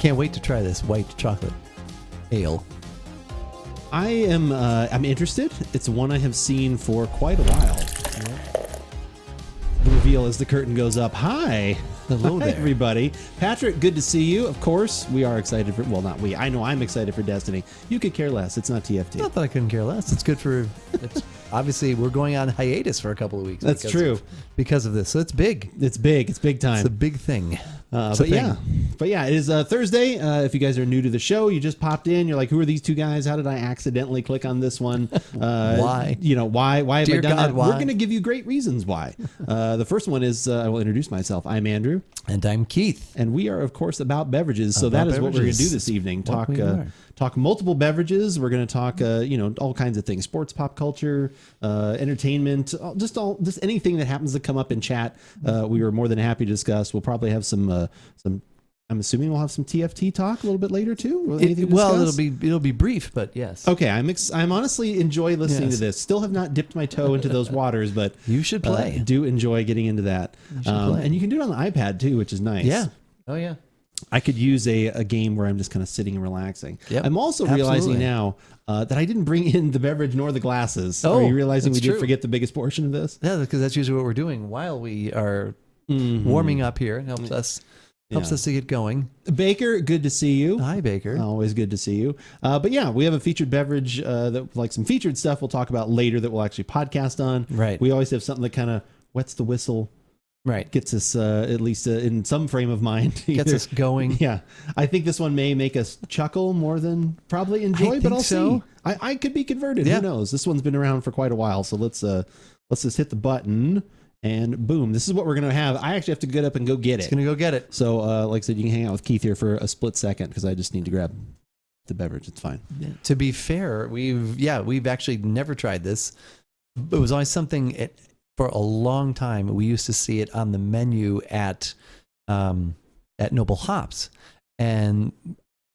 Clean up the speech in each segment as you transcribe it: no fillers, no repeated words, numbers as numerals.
can't wait to try this white chocolate ale. I am I'm interested. It's one I have seen for quite a while. Yeah. The reveal as the curtain goes up. Hi. Hello Hi, there. everybody. Patrick, good to see you. Of course, we are excited for, well, not we. I know I'm excited for Destiny. You could care less. It's not TFT. Not that I couldn't care less. It's good for, obviously, we're going on hiatus for a couple of weeks. That's true. Because of this. So it's big. It's big. It's big time. It's a big thing. But yeah, it is Thursday. If you guys are new to the show, you just popped in. You're like, who are these two guys? How did I accidentally click on this one? Why? Why have Dear I done God, that? why? We're going to give you great reasons why. The first one is I will introduce myself. I'm Andrew. And I'm Keith. And we are, of course, About Beverages. So About that is what we're going to do Beverages. this evening. What we are. Talk multiple beverages. We're going to talk, all kinds of things: sports, pop culture, entertainment, just anything that happens to come up in chat. We are more than happy to discuss. We'll probably have some. I'm assuming we'll have some TFT talk a little bit later too. It'll be brief, but yes. Okay, I'm honestly enjoy listening to this. Still have not dipped my toe into those waters, but You should play. Do enjoy getting into that. Play. And you can do it on the iPad too, which is nice. Yeah. Oh yeah. I could use a game where I'm just kind of sitting and relaxing. Yep, I'm also realizing now that I didn't bring in the beverage nor the glasses. Oh, are you realizing we that's did true. forget the biggest portion of this? Yeah, because that's usually what we're doing while we are warming up here. It helps us to get going. Baker, good to see you. Hi, Baker. Always good to see you. But yeah, we have a featured beverage some featured stuff we'll talk about later that we'll actually podcast on. Right. We always have something that kind of wets the whistle. Right. Gets us at least in some frame of mind. Gets us going. Yeah. I think this one may make us chuckle more than probably enjoy, but I'll see. I could be converted. Yeah. Who knows? This one's been around for quite a while. So let's just hit the button and boom. This is what we're going to have. I actually have to get up and go get it. It's going to go get it. So like I said, you can hang out with Keith here for a split second because I just need to grab the beverage. It's fine. Yeah. To be fair, we've actually never tried this. It was always something for a long time. We used to see it on the menu at Noble Hops, and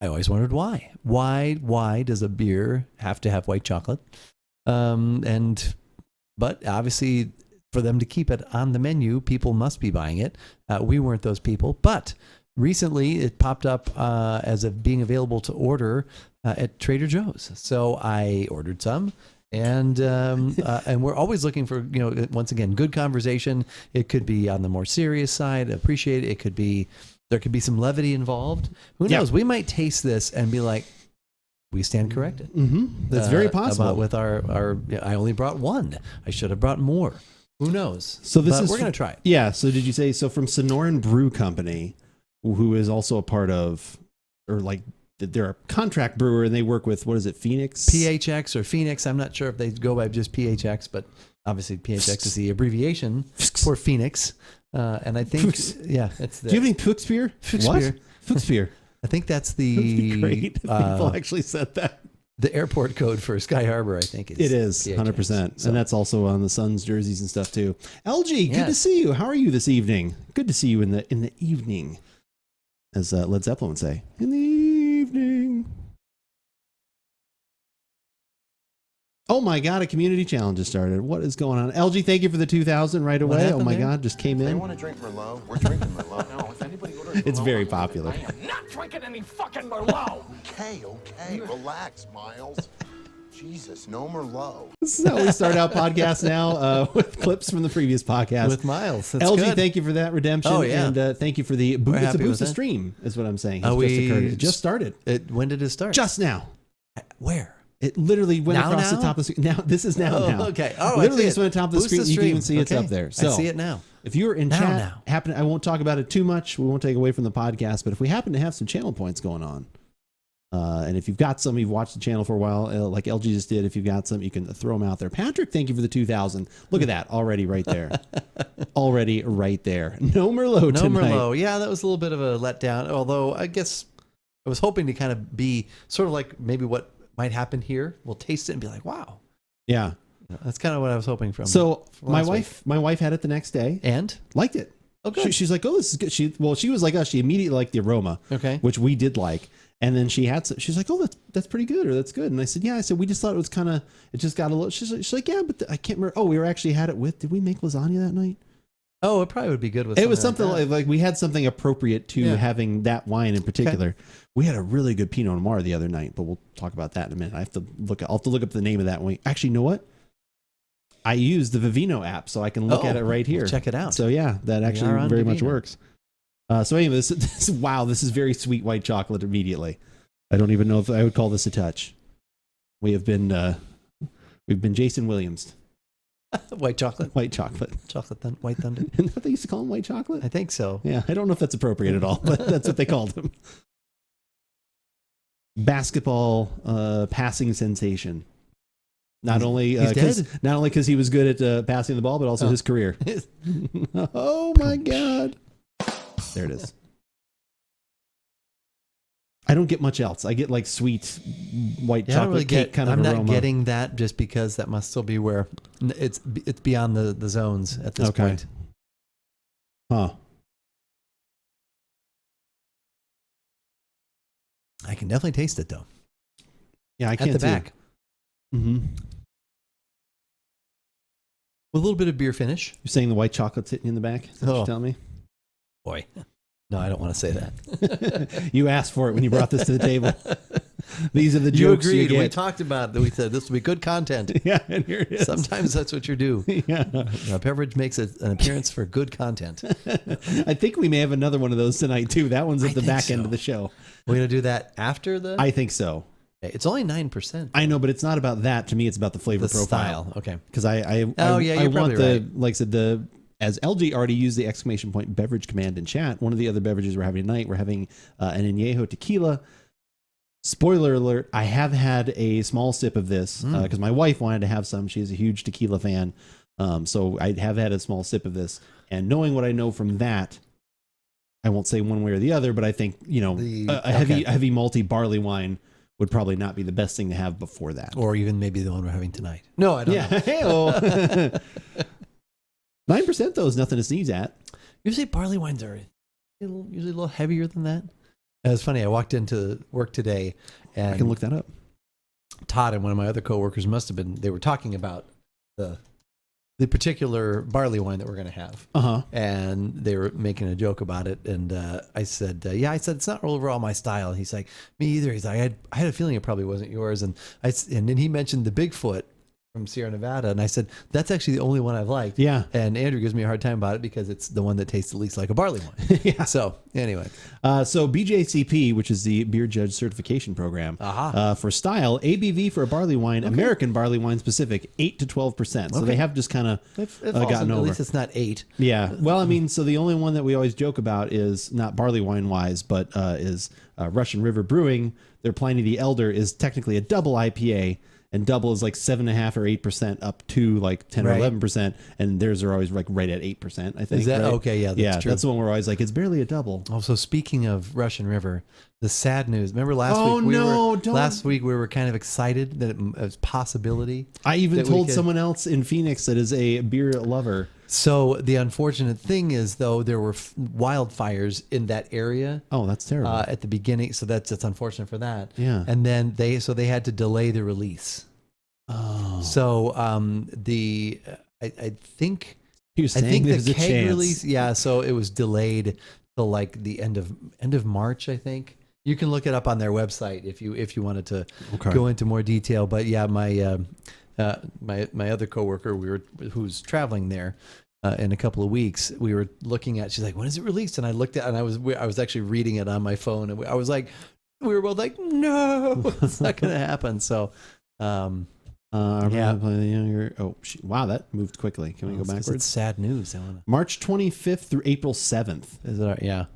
I always wondered why. Why does a beer have to have white chocolate? But obviously, for them to keep it on the menu, people must be buying it. We weren't those people, but recently it popped up as being available to order at Trader Joe's. So I ordered some. And we're always looking for, once again, good conversation. It could be on the more serious side. Appreciate it. There could be some levity involved. Who knows? We might taste this and be like, we stand corrected. Mm-hmm. That's very possible. With our I only brought one. I should have brought more. Who knows? So we're going to try it. Yeah. So did you say from Sonoran Brew Company, who is also a part of, or like, they're a contract brewer and they work with, what is it, Phoenix? PHX or Phoenix. I'm not sure if they go by just PHX, but obviously PHX is the abbreviation for Phoenix. And I think, it's Do you have any Fuchsbier? Fuchsbier. Fuchsbier. I think that's That would be the great if people actually said that. The airport code for Sky Harbor, I think. It is PHX. 100%. So. And that's also on the Suns jerseys and stuff too. LG, good to Yes. see you. How are you this evening? Good to see you in the evening. As Led Zeppelin would say, in the evening. Oh my God, a community challenge has started. What is going on? LG, thank you for the 2,000 right away. Oh my there? God, just came They in. want to drink Merlot. We're drinking Merlot. No, if anybody orders It's Merlot, very I'm gonna popular. I am Not drinking any fucking Merlot. okay. Relax, Miles. Jesus, no Merlot. This is how we start out podcasts now with clips from the previous podcast. With Miles. That's LG, good. thank you for that redemption. Oh, yeah. And thank you for the We're it's a happy with boost of that. stream, is what I'm saying. It just started. When did it start? Just now. Where? It literally went Now, across now? the top of the screen. Now, this is now. Okay. Oh, I literally see just it. went on top of the Boost screen. the You can even stream. see it's Okay. up there. I So see it now. if you're in Now. chat, I won't talk about it too much. We won't take away from the podcast. But if we happen to have some channel points going on, and if you've got some, you've watched the channel for a while, like LG just did. If you've got some, you can throw them out there. Patrick, thank you for the 2,000. Look at that already right there. Already right there. No Merlot No tonight. Merlot. Yeah, that was a little bit of a letdown. Although I guess I was hoping to kind of be sort of like maybe what might happen here. We'll taste it and be like, wow. Yeah. That's kind of what I was hoping from. So from my last wife week. had it the next day. And Liked it. Oh, good. She's like, oh, this is good. She was like us. She immediately liked the aroma, Okay. which we did like. And then she's like, oh, that's pretty good, or that's good. And I said, yeah. I said, we just thought it was kind of, it just got a little. She's like, yeah, but I can't remember. Oh, we were actually had it with. Did we make lasagna that night? Oh, it probably would be good with. It was something something like we had something appropriate to Yeah. having that wine in particular. We had a really good Pinot Noir the other night, but we'll talk about that in a minute. I'll have to look up the name of that one. Actually, you know what? I use the Vivino app, so I can look at it right here. Check it out. So yeah, that are actually on very much Vivino. works. So anyway, this is very sweet white chocolate immediately. I don't even know if I would call this a touch. We've been Jason Williams. White chocolate. White chocolate. White thunder. Isn't that what they used to call him, white chocolate? I think so. Yeah, I don't know if that's appropriate at all, but that's what they called him. Basketball passing sensation. Not only he's dead? because he was good at passing the ball, but also his career. Oh my God! There it is. I don't get much else. I get like sweet white Yeah, I chocolate don't really cake kind of I'm aroma. not getting that just because that must still be where it's beyond the zones at this Okay. point. Huh. I can definitely taste it though. Yeah, I At can't the back. Mm-hmm. With a little bit of beer finish. You're saying the white chocolate's hitting you in the back? Is that what Oh. you're telling me? Boy. No, I don't want to say that. You asked for it when you brought this to the table. These are the You jokes agreed. you We get. talked about that. We said this will be good content. Yeah, and here it is. Sometimes that's what you do. Yeah. A beverage makes an appearance for good content. I think we may have another one of those tonight too. That one's at I the think back end so. of the show. We're going to do that after the... I think so. It's only 9%. I know, but it's not about that. To me, it's about the flavor The profile. style. Okay. Because I you're want probably the right. like I said as LG already used the exclamation point beverage command in chat. One of the other beverages we're having tonight, we're having an Anejo Tequila. Spoiler alert: I have had a small sip of this because my wife wanted to have some. She's a huge tequila fan, so I have had a small sip of this. And knowing what I know from that, I won't say one way or the other, but I think a heavy malty barley wine would probably not be the best thing to have before that. Or even maybe the one we're having tonight. No, I don't know. Hey-o. 9% though is nothing to sneeze at. Usually barley wines are usually a little heavier than that. It was funny. I walked into work today and I can look that up. Todd and one of my other coworkers they were talking about the particular barley wine that we're going to have. Uh-huh. And they were making a joke about it. And I said, it's not overall my style. And he's like, me either. He's like, I had a feeling it probably wasn't yours. And then he mentioned the Bigfoot from Sierra Nevada. And I said, that's actually the only one I've liked. Yeah. And Andrew gives me a hard time about it because it's the one that tastes the least like a barley wine. Yeah. So anyway. So BJCP, which is the Beer Judge Certification Program, for style, ABV for a barley wine, American barley wine specific, 8 to 12%. So they have just kind of gotten over. At least it's not 8. Yeah. Well, I mean, so the only one that we always joke about is not barley wine wise, but is Russian River Brewing. Their Pliny the Elder is technically a double IPA. And double is like 7.5 or 8% up to like 10 or 11%. And theirs are always like right at 8%, I think. Is that right? okay? Yeah, that's true. That's the one we're always like, it's barely a double. Also, speaking of Russian River, the sad news. Remember last week we were kind of excited that it was a possibility. I even that we told could- someone else in Phoenix that is a beer lover. So the unfortunate thing is, though, there were wildfires in that area. Oh, that's terrible. At the beginning, so that's unfortunate for that. Yeah. And then they had to delay the release. Oh. So I think You're saying the there's a keg chance. release. Yeah. So it was delayed till like the end of March, I think. You can look it up on their website if you wanted to go into more detail. But yeah, my other coworker, who's traveling there in a couple of weeks, we were looking at. She's like, "When is it released?" And I looked at, and I was actually reading it on my phone, and I was like, we were both like, "No, it's not going to happen." So, Yeah. Wow, that moved quickly. Can we go backwards? It's sad news. March 25th through April 7th. Is it? Yeah.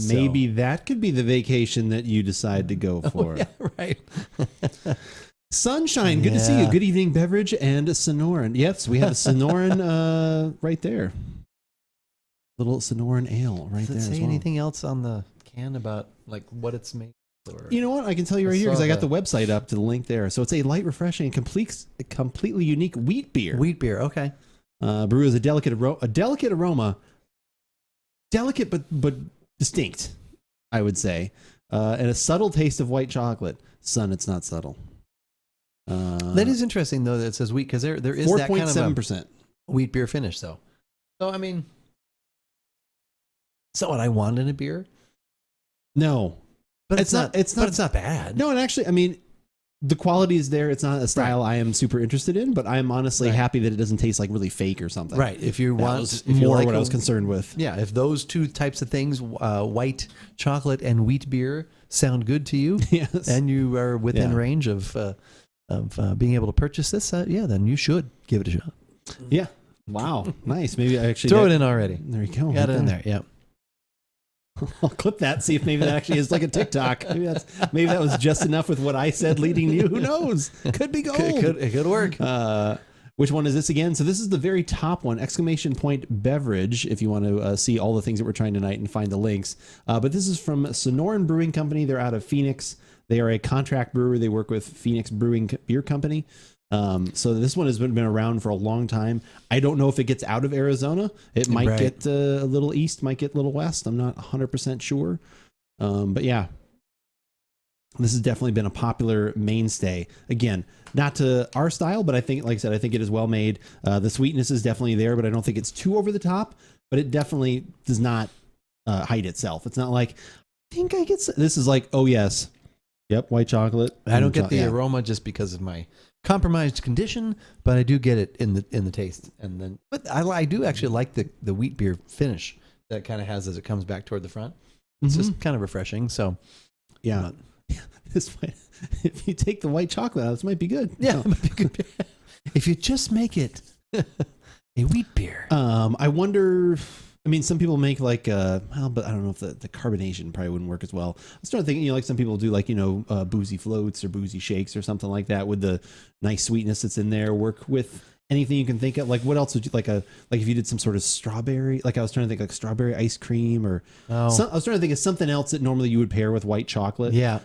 Maybe that could be the vacation that you decide to go for. Oh, yeah, right. Sunshine, good to see you. Good evening, beverage and Sonoran. Yes, we have a Sonoran right there. Little Sonoran ale right there. Does it as say well. anything else on the can about like what it's made? Or... You know what? I can tell you right here because I got the website up to the link there. So it's a light, refreshing, completely unique wheat beer. Wheat beer, okay. Brew is a delicate aroma, delicate but distinct, I would say, and a subtle taste of white chocolate. Son, it's not subtle. That is interesting though that it says wheat because there is that kind of 4.7% wheat beer finish though. So I mean, It's not what I want in a beer, No, but it's not. But it's not bad. No, and actually, I mean, the quality is there. It's not a style I am super interested in, but I'm honestly happy that it doesn't taste like really fake or something. Right. If you want more more like what I was concerned with. Yeah. If those two types of things, white chocolate and wheat beer, sound good to you, Yes. and you are within range of being able to purchase this, then you should give it a shot. Yeah. Wow. Nice. Maybe I actually Throw it in already. There you go. Got it in there. Yeah. I'll clip that. See if maybe that actually is like a TikTok. Maybe that was just enough with what I said leading to you. Who knows? Could be gold. It could work. Which one is this again? So this is the very top one, exclamation point beverage, if you want to see all the things that we're trying tonight and find the links. But this is from Sonoran Brewing Company. They're out of Phoenix. They are a contract brewer. They work with Phoenix Brewing Beer Company. So this one has been around for a long time. I don't know if it gets out of Arizona. It might get a little east, might get a little west. I'm not 100% sure. But yeah, this has definitely been a popular mainstay. Again, not to our style, but I think, like I said, I think it is well made. The sweetness is definitely there, but I don't think it's too over the top, but it definitely does not hide itself. It's not like, I think I get, this is like, oh yes. Yep. White chocolate. I don't get the aroma just because of my compromised condition, but I do get it in the taste. And then, but I do actually like the wheat beer finish that it kind of has as it comes back toward the front. It's just kind of refreshing. So yeah, this might, if you take the white chocolate out, this might be good. Yeah, it might be good. If you just make it a wheat beer. I wonder. I mean, some people make like, but I don't know if the carbonation probably wouldn't work as well. I started thinking, like some people do like, boozy floats or boozy shakes or something like that with the nice sweetness that's in there. Work with anything you can think of. Like what else would you like if you did some sort of strawberry, like I was trying to think like strawberry ice cream or I was trying to think of something else that normally you would pair with white chocolate. Yeah.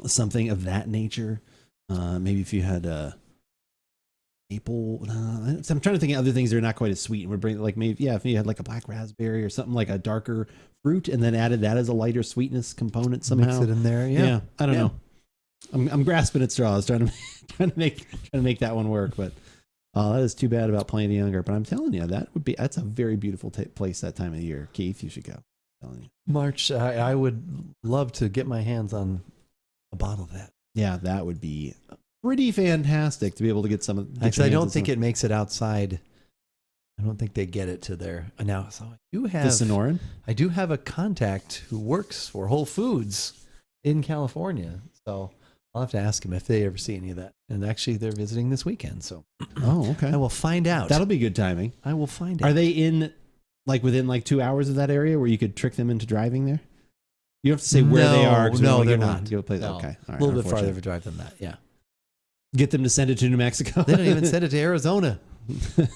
Something of that nature. Maybe if you had maple. I'm trying to think of other things that are not quite as sweet and would bring like maybe if you had like a black raspberry or something like a darker fruit and then added that as a lighter sweetness component somehow. Mix it in there. Yeah. I don't know. I'm grasping at straws trying to make that one work, but that is too bad about Plenty Younger. But I'm telling you, that's a very beautiful place that time of year. Keith, you should go. I'm telling you. March. I would love to get my hands on a bottle of that. Yeah, that would be pretty fantastic to be able to get some of. Actually, I don't think it makes it outside. I don't think they get it to there now. So I do have the Sonoran. I do have a contact who works for Whole Foods in California. So I'll have to ask him if they ever see any of that. And actually, they're visiting this weekend. So okay, I will find out. That'll be good timing. I will find out. Are they in within 2 hours of that area where you could trick them into driving there? You have to say where they are. No, they're not. No. Okay, all right, a little bit farther of a drive than that. Yeah. Get them to send it to New Mexico. They don't even send it to Arizona.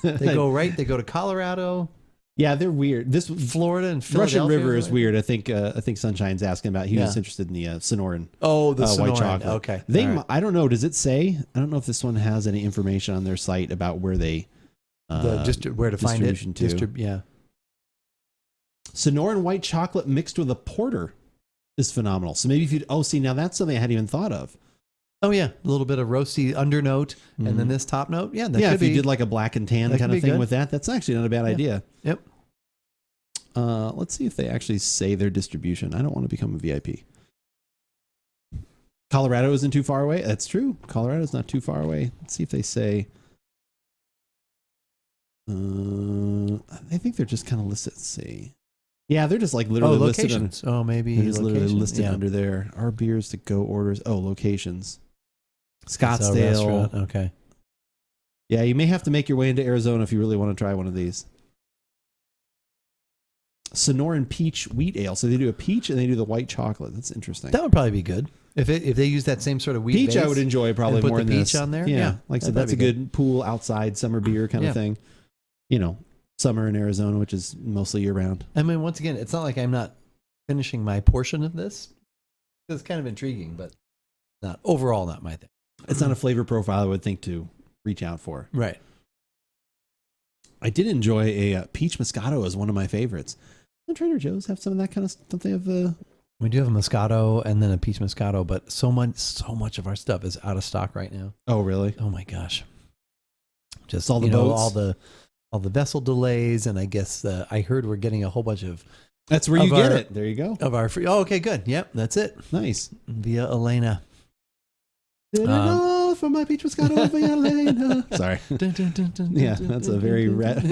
They go to Colorado. Yeah, they're weird. This Florida and Philadelphia. Russian River is weird. I think Sunshine's asking about. He was interested in the Sonoran. Oh, the white Sonoran. chocolate. Okay. Right. I don't know. Does it say? I don't know if this one has any information on their site about where they just where to find it. Yeah. Sonoran white chocolate mixed with a porter is phenomenal. So maybe if you see now that's something I hadn't even thought of. Oh yeah, a little bit of roasty undernote, and then this top note. Yeah, if you did like a black and tan kind of thing with that, that's actually not a bad idea. Yep. Let's see if they actually say their distribution. I don't want to become a VIP. Colorado isn't too far away. That's true. Colorado's not too far away. Let's see if they say. I think they're just kind of listed. Let's see. Yeah, they're just like literally locations. Maybe it's literally listed under there. Our beers to go orders. Oh, locations. Scottsdale. Okay. Yeah, you may have to make your way into Arizona if you really want to try one of these. Sonoran Peach Wheat Ale. So they do a peach and they do the white chocolate. That's interesting. That would probably be good if they use that same sort of wheat peach. Base I would enjoy probably and put more the than peach this. on there. Yeah, like I said, that's a good pool outside summer beer kind of thing. Summer in Arizona, which is mostly year round. I mean, once again, it's not like I'm not finishing my portion of this. It's kind of intriguing, but overall not my thing. It's not a flavor profile I would think to reach out for. Right. I did enjoy a peach Moscato as one of my favorites. Doesn't Trader Joe's have some of that kind of something of the? We do have a Moscato and then a peach Moscato, but so much of our stuff is out of stock right now. Oh, really? Oh my gosh! Just all the boats? all the all the vessel delays, and I guess I heard we're getting a whole bunch of That's where you get it. There you go. of our free. Oh, okay, good. Yep, that's it. Nice. Via Elena. Did it all for my peach Moscato via Elena. Sorry. Yeah, that's a very rough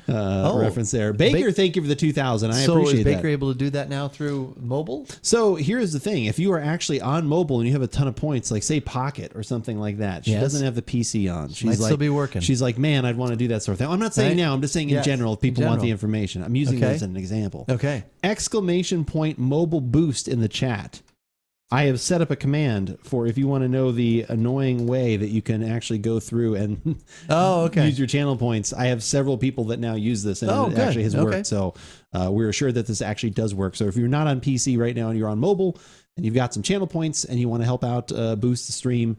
reference there. Baker, thank you for the 2,000. I appreciate that. So is Baker able to do that now through mobile? So here's the thing. If you are actually on mobile and you have a ton of points, like say Pocket or something like that, she doesn't have the PC on. She's still be working. She's like, man, I'd want to do that sort of thing. I'm not saying now. I'm just saying in general, if people want the information. I'm using this as an example. Okay. Exclamation point mobile boost in the chat. I have set up a command for if you want to know the annoying way that you can actually go through and use your channel points. I have several people that now use this, and it actually has worked. So we're assured that this actually does work. So if you're not on PC right now and you're on mobile and you've got some channel points and you want to help out boost the stream,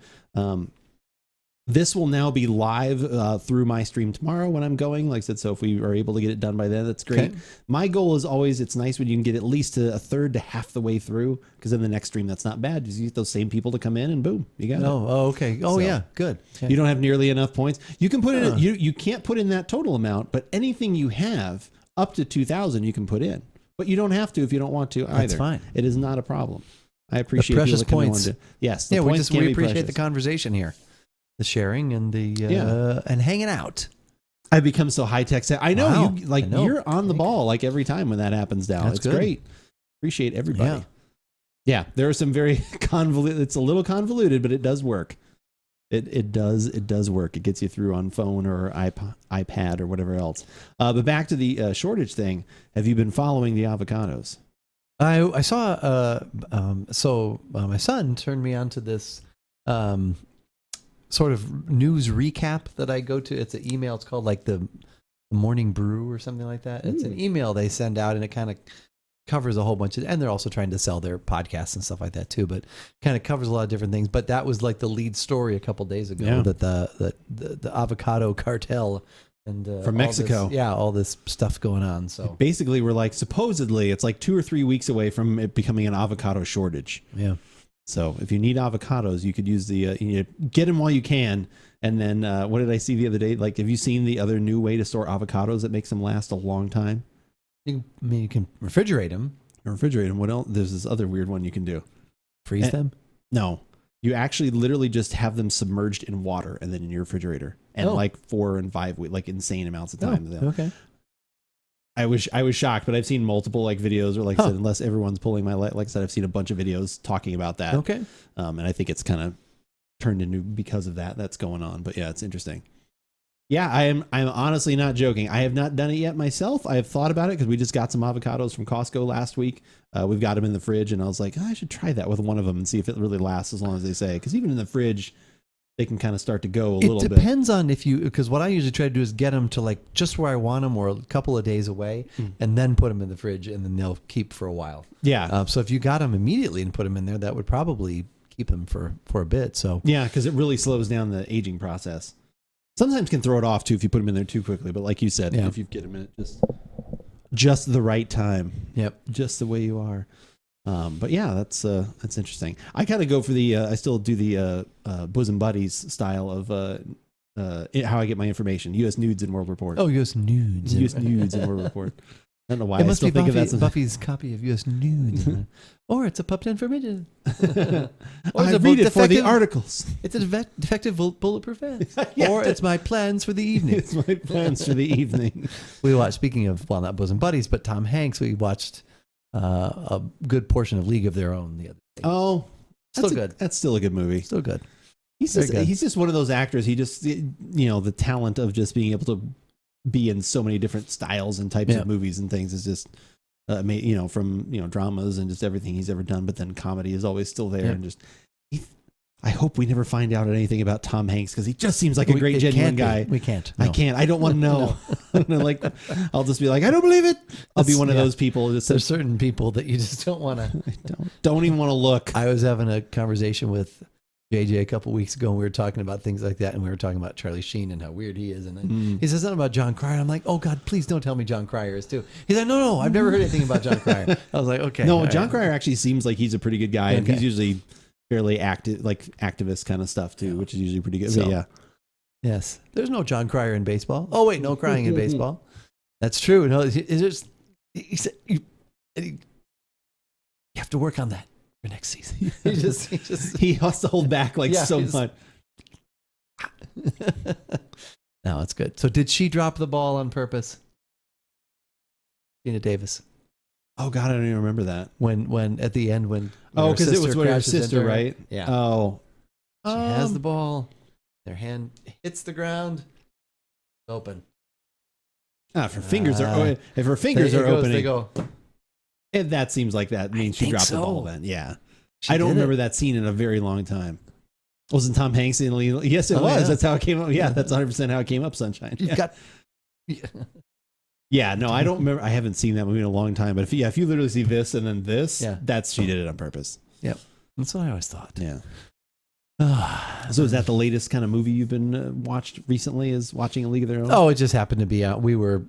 this will now be live through my stream tomorrow when I'm going. Like I said, so if we are able to get it done by then, that's great. Okay. My goal is always, it's nice when you can get at least to a third to half the way through, because then the next stream, that's not bad. You get those same people to come in and boom, you got it. Oh, okay. Oh, so, yeah, good. Okay. You don't have nearly enough points. You can put in, you can't put in that total amount, but anything you have up to 2,000 you can put in. But you don't have to if you don't want to either. That's fine. It is not a problem. I appreciate the precious points. Yes. Yeah, we appreciate the conversation here. The sharing and the and hanging out. I've become so high tech. I know you're on the ball like every time when that happens now. It's great. Appreciate everybody. Yeah, there are some very convoluted. It's a little convoluted, but it does work. It does work. It gets you through on phone or iPad or whatever else. But back to the shortage thing. Have you been following the avocados? I saw. My son turned me on to this. Sort of news recap that I go to. It's an email. It's called like the Morning Brew or something like that. It's an email they send out, and it kind of covers a whole bunch of, and they're also trying to sell their podcasts and stuff like that too, but kind of covers a lot of different things. But that was like the lead story a couple days ago, that the avocado cartel and from Mexico. All this stuff going on. So basically we're like, supposedly it's like 2 or 3 weeks away from it becoming an avocado shortage. Yeah. So if you need avocados, you could use get them while you can. And then what did I see the other day? Like, have you seen the other new way to store avocados that makes them last a long time? You can refrigerate them. What else? There's this other weird one you can do. Freeze them? No. You actually literally just have them submerged in water and then in your refrigerator. And like 4 and 5 weeks, like insane amounts of time. Okay. I was shocked, but I've seen multiple like videos, or like I said, unless everyone's pulling my like I said, I've seen a bunch of videos talking about that. Okay. And I think it's kind of turned into because of that's going on. But yeah, it's interesting. Yeah, I'm honestly not joking. I have not done it yet myself. I have thought about it because we just got some avocados from Costco last week. We've got them in the fridge, and I was like, I should try that with one of them and see if it really lasts as long as they say. Because even in the fridge, they can kind of start to go a little bit. It depends on because what I usually try to do is get them to like just where I want them or a couple of days away and then put them in the fridge, and then they'll keep for a while. Yeah. So if you got them immediately and put them in there, that would probably keep them for a bit. So yeah, because it really slows down the aging process. Sometimes can throw it off too if you put them in there too quickly. But like you said, if you get them in it just the right time. Yep. Just the way you are. But yeah, that's interesting. I kind of go for I still do the bosom buddies style of how I get my information. U.S. Nudes and World Report. Oh, U.S. Nudes. U.S. Nudes and World Report. I don't know why it must I still be think of that. Buffy's copy of U.S. Nudes. Or it's a puppet information. I read it for the articles. It's a defective bulletproof vest. Or it's my plans for the evening. It's my plans for the evening. We watched, speaking of, well, not bosom buddies, but Tom Hanks, we watched a good portion of League of Their Own the other day. Oh, still good. That's still a good movie. Still good. He's just one of those actors. He just, the talent of just being able to be in so many different styles and types of movies and things is just, from dramas and just everything he's ever done. But then comedy is always still there, and just. I hope we never find out anything about Tom Hanks because he just seems like a great, genuine guy. We can't. No. I can't. I don't want to know. I'll just be like, I don't believe it. I'll be one of those people. There's certain people that you just don't want to. Don't even want to look. I was having a conversation with JJ a couple weeks ago, and we were talking about things like that, and we were talking about Charlie Sheen and how weird he is, and then he says something about John Cryer. I'm like, oh God, please don't tell me John Cryer is too. He's like, no, I've never heard anything about John Cryer. I was like, okay. No, John Cryer actually seems like he's a pretty good guy, and he's usually fairly active, like activist kind of stuff too, which is usually pretty good. So, but yeah. Yes. There's no John Cryer in baseball. Oh, wait, no crying in baseball. That's true. No, it's just, he said, you have to work on that for next season. He has to hold back so much. No, it's good. So did she drop the ball on purpose? Gina Davis. Oh God, I don't even remember that. When at the end when because it was when her crashes sister, into her. right? Yeah. Oh, She has the ball. Their hand hits the ground. It's open. if her fingers are opening, They go. and that seems like that means she dropped the ball. Then, yeah. I don't remember that scene in a very long time. Wasn't Tom Hanks in? Yes, it was. Yeah. That's how it came up. Yeah, that's 100% how it came up. Sunshine. You've got. Yeah, no, I don't remember. I haven't seen that movie in a long time. But if you literally see this and then this, she did it on purpose. Yep, that's what I always thought. Yeah. So is that the latest kind of movie you've been watched recently? Is watching A League of Their Own? Oh, it just happened to be out. We were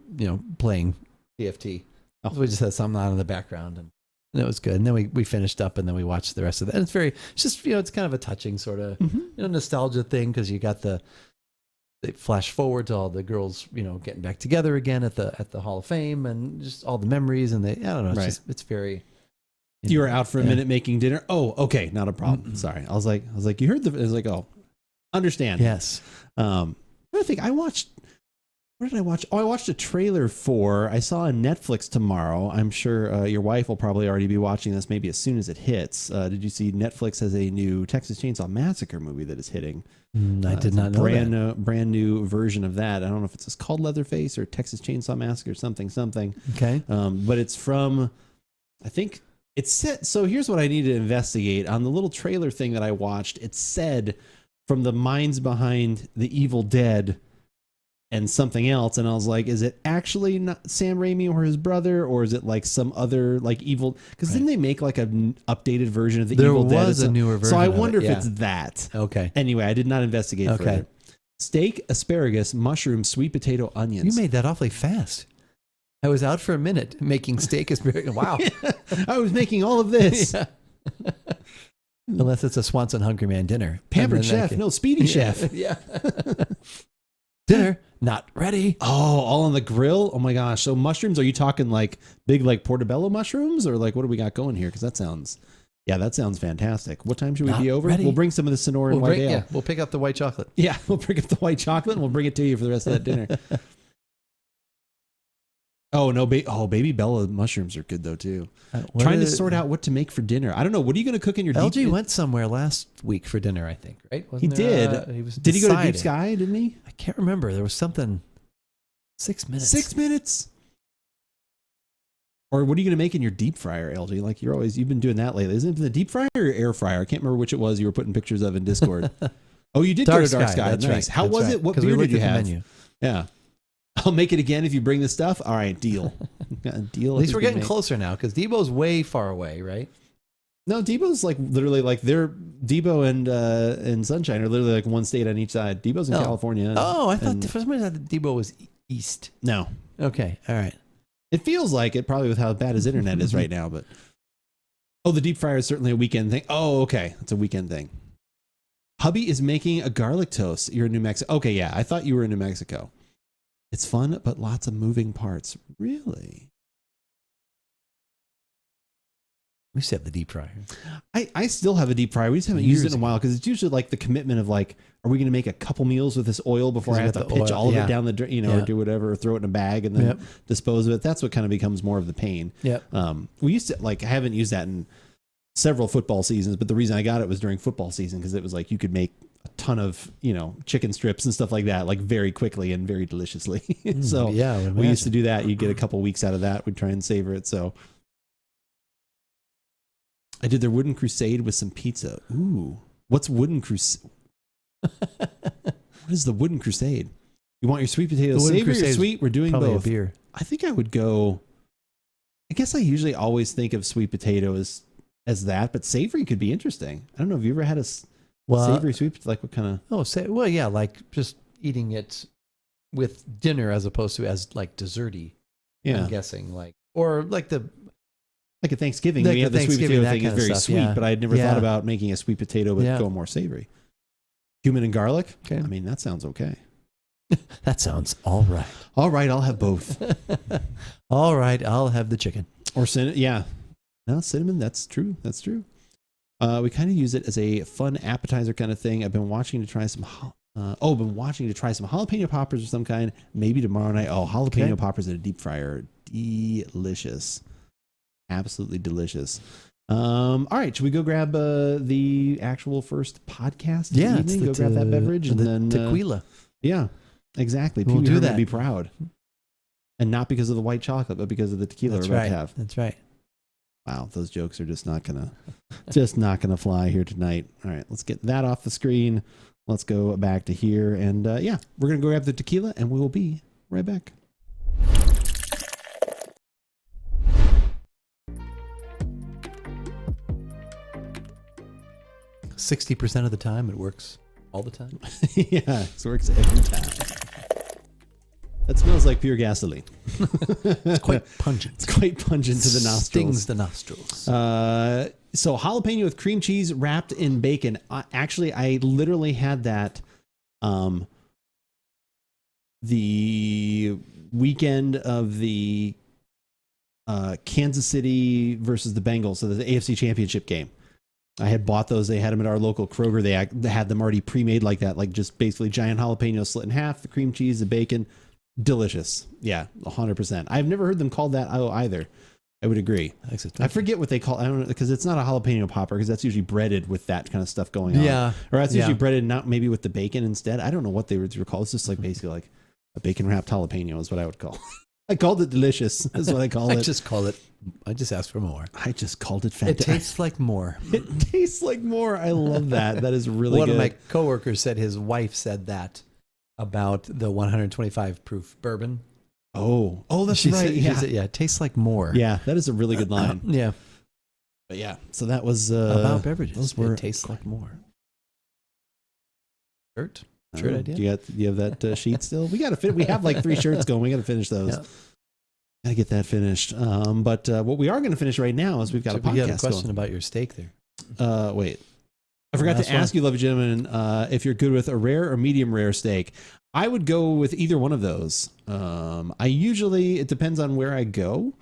playing TFT. Oh. So we just had something on in the background, and it was good. And then we finished up, and then we watched the rest of that. And it's just it's kind of a touching sort of nostalgia thing because you got they flash forward to all the girls getting back together again at the Hall of Fame and just all the memories, and I don't know, it's very. You were out for a minute making dinner. Oh, okay, not a problem. Sorry, I was like, you heard I was like, oh, understand. Yes. I think I watched. What did I watch? Oh, I watched a trailer for. I saw on Netflix tomorrow. I'm sure your wife will probably already be watching this, maybe as soon as it hits. Did you see Netflix has a new Texas Chainsaw Massacre movie that is hitting? I did not know that. Brand new version of that. I don't know if it's called Leatherface or Texas Chainsaw Massacre, something. Okay. But it's from, I think. It's set. So here's what I need to investigate. On the little trailer thing that I watched, it said from the minds behind The Evil Dead and something else. And I was like, is it actually not Sam Raimi or his brother? Or is it like some other like evil? Because didn't they make like an updated version of The Evil Dead? There was a newer version. So I wonder if it's that. Okay. Anyway, I did not investigate further. Steak, asparagus, mushrooms, sweet potato, onions. You made that awfully fast. I was out for a minute making steak asparagus. Wow. I was making all of this. Yeah. Unless it's a Swanson Hungry Man dinner. Pampered chef. No, speedy chef. Yeah. Dinner not ready. Oh, all on the grill? Oh my gosh. So mushrooms, are you talking like big like portobello mushrooms or like what do we got going here? Because that sounds fantastic. What time should we be over? Ready. We'll bring some of the Sonora and white ale. Yeah, we'll pick up the white chocolate. Yeah, we'll pick up the white chocolate and we'll bring it to you for the rest of that dinner. Oh, no. Baby Bella mushrooms are good, though, too. Trying to sort out what to make for dinner. I don't know. What are you going to cook in your LG went somewhere last week for dinner, I think, right? He did. Did he go to Deep Sky, didn't he? I can't remember. There was something. 6 minutes. 6 minutes? Or what are you going to make in your deep fryer, LG? Like you've been doing that lately. Isn't it the deep fryer or air fryer? I can't remember which it was you were putting pictures of in Discord. Oh, you did go to Dark Sky. That's nice. Right. How was it? What beer did you have? Menu. Yeah. I'll make it again if you bring the stuff. All right, deal. Deal. At least we're getting closer now because Debo's way far away, right? No, Debo's like literally like Debo and Sunshine are literally like one state on each side. Debo's in California. I thought for some reason I thought Debo was east. No. Okay. All right. It feels like it probably with how bad his internet is right now, but the deep fryer is certainly a weekend thing. Oh, okay. It's a weekend thing. Hubby is making a garlic toast. You're in New Mexico. Okay, yeah. I thought you were in New Mexico. It's fun, but lots of moving parts. Really? We used to have the deep fryer. I still have a deep fryer. We just haven't used it in a while because it's usually like the commitment of like, are we going to make a couple meals with this oil before I have to pitch all of it down the drain, or do whatever, or throw it in a bag and then dispose of it? That's what kind of becomes more of the pain. Yeah. We used to I haven't used that in several football seasons, but the reason I got it was during football season because it was like you could make a ton of chicken strips and stuff like that like very quickly and very deliciously. So we used to do that. You'd get a couple weeks out of that. We'd try and savor it. So I did their Wooden Crusade with some pizza. Ooh, what's Wooden Crusade? What is the Wooden Crusade? You want your sweet potato savory or sweet? We're doing both. A beer. I think I would go. I guess I usually always think of sweet potato as that, but savory could be interesting. I don't know. Have you ever had a savory sweet? Like what kind of? Like just eating it with dinner as opposed to as like desserty. Yeah, I'm guessing or like a Thanksgiving. We have the sweet potato thing is very sweet, but I had never thought about making a sweet potato but go more savory. Cumin and garlic. Okay. I mean, that sounds okay. That sounds all right. All right, I'll have both. All right, I'll have the chicken. Or cinnamon. Yeah. No, cinnamon. That's true. That's true. We kind of use it as a fun appetizer kind of thing. I've been watching to try some. Jalapeno poppers of some kind. Maybe tomorrow night. Oh, jalapeno poppers in a deep fryer. Delicious. Absolutely delicious. All right, should we go grab the actual first podcast? Yeah, evening? Go grab that beverage and then tequila. Yeah, exactly. We'll People do are going that. to be proud, and not because of the white chocolate, but because of the tequila That's we're about right. to have. That's right. Wow, those jokes are just not gonna fly here tonight. All right, let's get that off the screen. Let's go back to here, and yeah, we're gonna go grab the tequila, and we will be right back. 60% of the time, it works all the time. Yeah, it works every time. That smells like pure gasoline. It's quite pungent. It's quite pungent to the nostrils. Stings the nostrils. So jalapeno with cream cheese wrapped in bacon. Actually, I literally had that the weekend of the Kansas City versus the Bengals, so the AFC Championship game. I had bought those. They had them at our local Kroger. They had them already pre-made like that, like just basically giant jalapenos slit in half, the cream cheese, the bacon. Delicious. Yeah, 100%. I've never heard them called that either. I would agree. I forget what they call. I don't know, because it's not a jalapeno popper, because that's usually breaded with that kind of stuff going on. Yeah, or that's usually breaded not maybe with the bacon instead. I don't know what they were called. It's just like basically like a bacon wrapped jalapeno is what I would call. I called it delicious. That's what I call it. I just asked for more. I just called it It fantastic. tastes like more. It tastes like more. I love that. That is really One good. of my coworkers said his wife said that about the 125 proof bourbon. Oh, that's She right. said, Yeah. she said, it tastes like more. Yeah, that is a really good line. Yeah. But yeah, so that was About beverages. those were It tastes like more. Shirt idea. Do you have that sheet still? We got to we have like 3 shirts going. We got to finish those. Yeah. Got to get that finished. But what we are going to finish right now is we've got a We got a podcast question about your steak there. Wait. I forgot to ask you, lovely gentlemen, if you're good with a rare or medium rare steak. I would go with either one of those. It depends on where I go.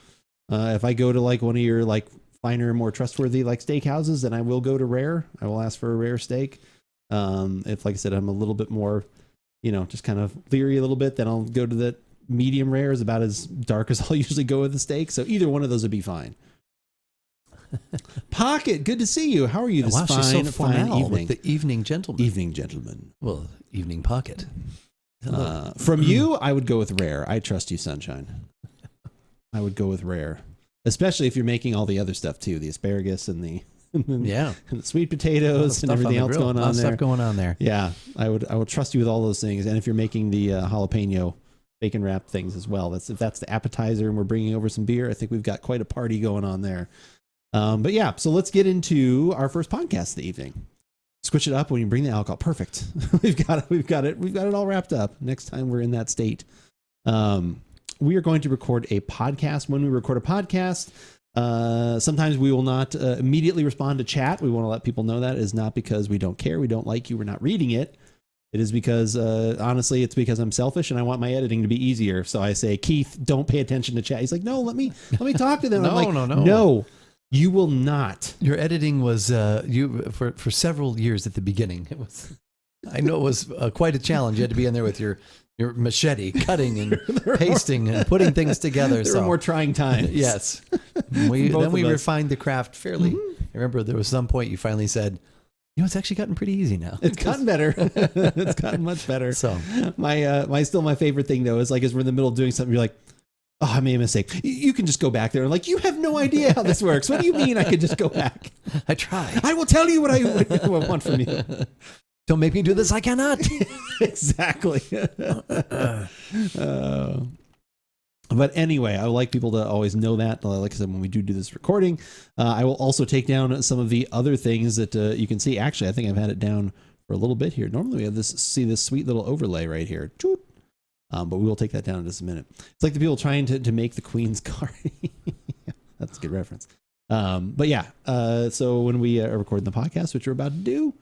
If I go to like one of your like finer, more trustworthy like steak houses, then I will go to rare. I will ask for a rare steak. If, like I said, I'm a little bit more, just kind of leery a little bit, then I'll go to the medium rare. Is about as dark as I'll usually go with the steak. So either one of those would be fine. Pocket, good to see you. How are you this Wow, she's so fine formal evening? with the evening gentleman. Evening gentleman. Well, evening pocket. Hello. From you, I would go with rare. I trust you, Sunshine. I would go with rare, especially if you're making all the other stuff too, the asparagus and the and the sweet potatoes and everything else going on there. Stuff going on there. Yeah, I would trust you with all those things. And if you're making the jalapeno bacon wrap things as well, if that's the appetizer and we're bringing over some beer, I think we've got quite a party going on there. But yeah, so let's get into our first podcast of the evening. Switch it up when you bring the alcohol. Perfect. We've got it all wrapped up. Next time we're in that state. We are going to record a podcast. When we record a podcast, sometimes we will not immediately respond to chat. We want to let people know that it is not because we don't care, we don't like you, we're not reading it. It is because, honestly, it's because I'm selfish and I want my editing to be easier. So I say, Keith, don't pay attention to chat. He's like, no, let me talk to them. No, I'm like, no. You will not. Your editing was for several years at the beginning. I know it was quite a challenge. You had to be in there with your machete, cutting and pasting and putting things together. There were more trying times. Yes. We refined the craft fairly. Mm-hmm. I remember there was some point you finally said, it's actually gotten pretty easy now. It's gotten better. It's gotten much better. So my favorite thing though is like as we're in the middle of doing something, you're like, oh, I made a mistake. You can just go back there. Like, you have no idea how this works. What do you mean I could just go back? I try. I will tell you what I want from you. Don't make me do this. I cannot. Exactly. But anyway, I would like people to always know that. Like I said, when we do this recording, I will also take down some of the other things that you can see. Actually, I think I've had it down for a little bit here. Normally we have this sweet little overlay right here. But we will take that down in just a minute. It's like the people trying to make the Queen's card. That's a good reference. But yeah, so when we are recording the podcast, which we're about to do,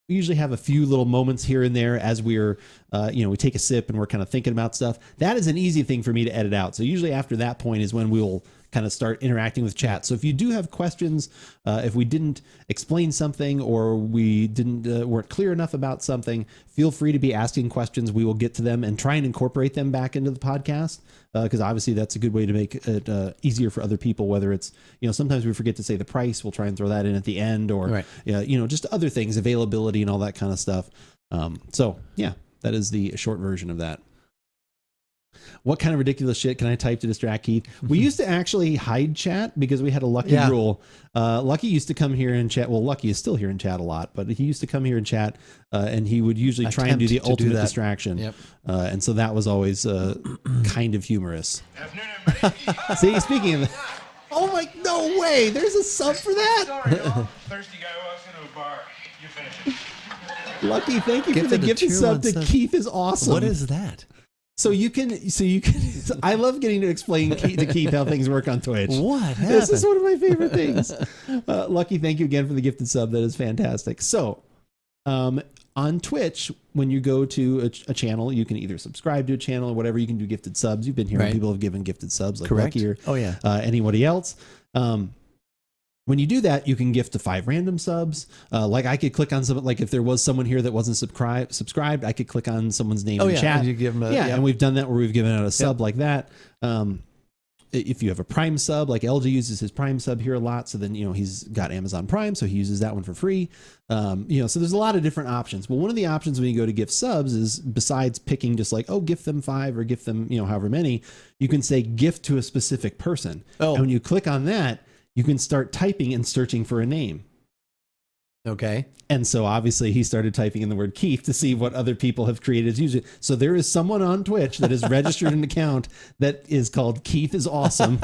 We usually have a few little moments here and there as we're, we take a sip and we're kind of thinking about stuff. That is an easy thing for me to edit out. So usually after that point is when we'll kind of start interacting with chat. So if you do have questions, if we didn't explain something or we weren't clear enough about something, feel free to be asking questions. We will get to them and try and incorporate them back into the podcast. Because obviously that's a good way to make it easier for other people, whether it's, sometimes we forget to say the price. We'll try and throw that in at the end or, right. Just other things, availability and all that kind of stuff. So yeah, that is the short version of that. What kind of ridiculous shit can I type to distract Keith? We used to actually hide chat because we had a Lucky rule. Lucky used to come here and chat. Well, Lucky is still here and chat a lot, but he used to come here and chat, and he would usually try and do the ultimate distraction. Yep. And so that was always kind of humorous. See, speaking of that, oh my, no way, there's a sub for that. Sorry, y'all. Thirsty guy walks into a bar. You finish it. Lucky, thank you for the gifted sub to Keith is awesome. What is that? So you can. I love getting to explain to Keith how things work on Twitch. What happened? This is one of my favorite things. Lucky, thank you again for the gifted sub. That is fantastic. So, on Twitch, when you go to a channel, you can either subscribe to a channel or whatever. You can do gifted subs. You've been hearing people have given gifted subs, like Correct. Lucky or Oh yeah. Anybody else. When you do that, you can gift to 5 random subs. Like I could click on some, like if there was someone here that wasn't subscribed, I could click on someone's name in chat. And you give them And we've done that where we've given out a sub like that. If you have a Prime sub, like LG uses his Prime sub here a lot, so then he's got Amazon Prime, so he uses that one for free. So there's a lot of different options. But one of the options when you go to gift subs is, besides picking just like, gift them 5 or gift them however many, you can say gift to a specific person. And when you click on that, you can start typing and searching for a name. Okay. And so obviously he started typing in the word Keith to see what other people have created as usual. So there is someone on Twitch that has registered an account that is called Keith is Awesome.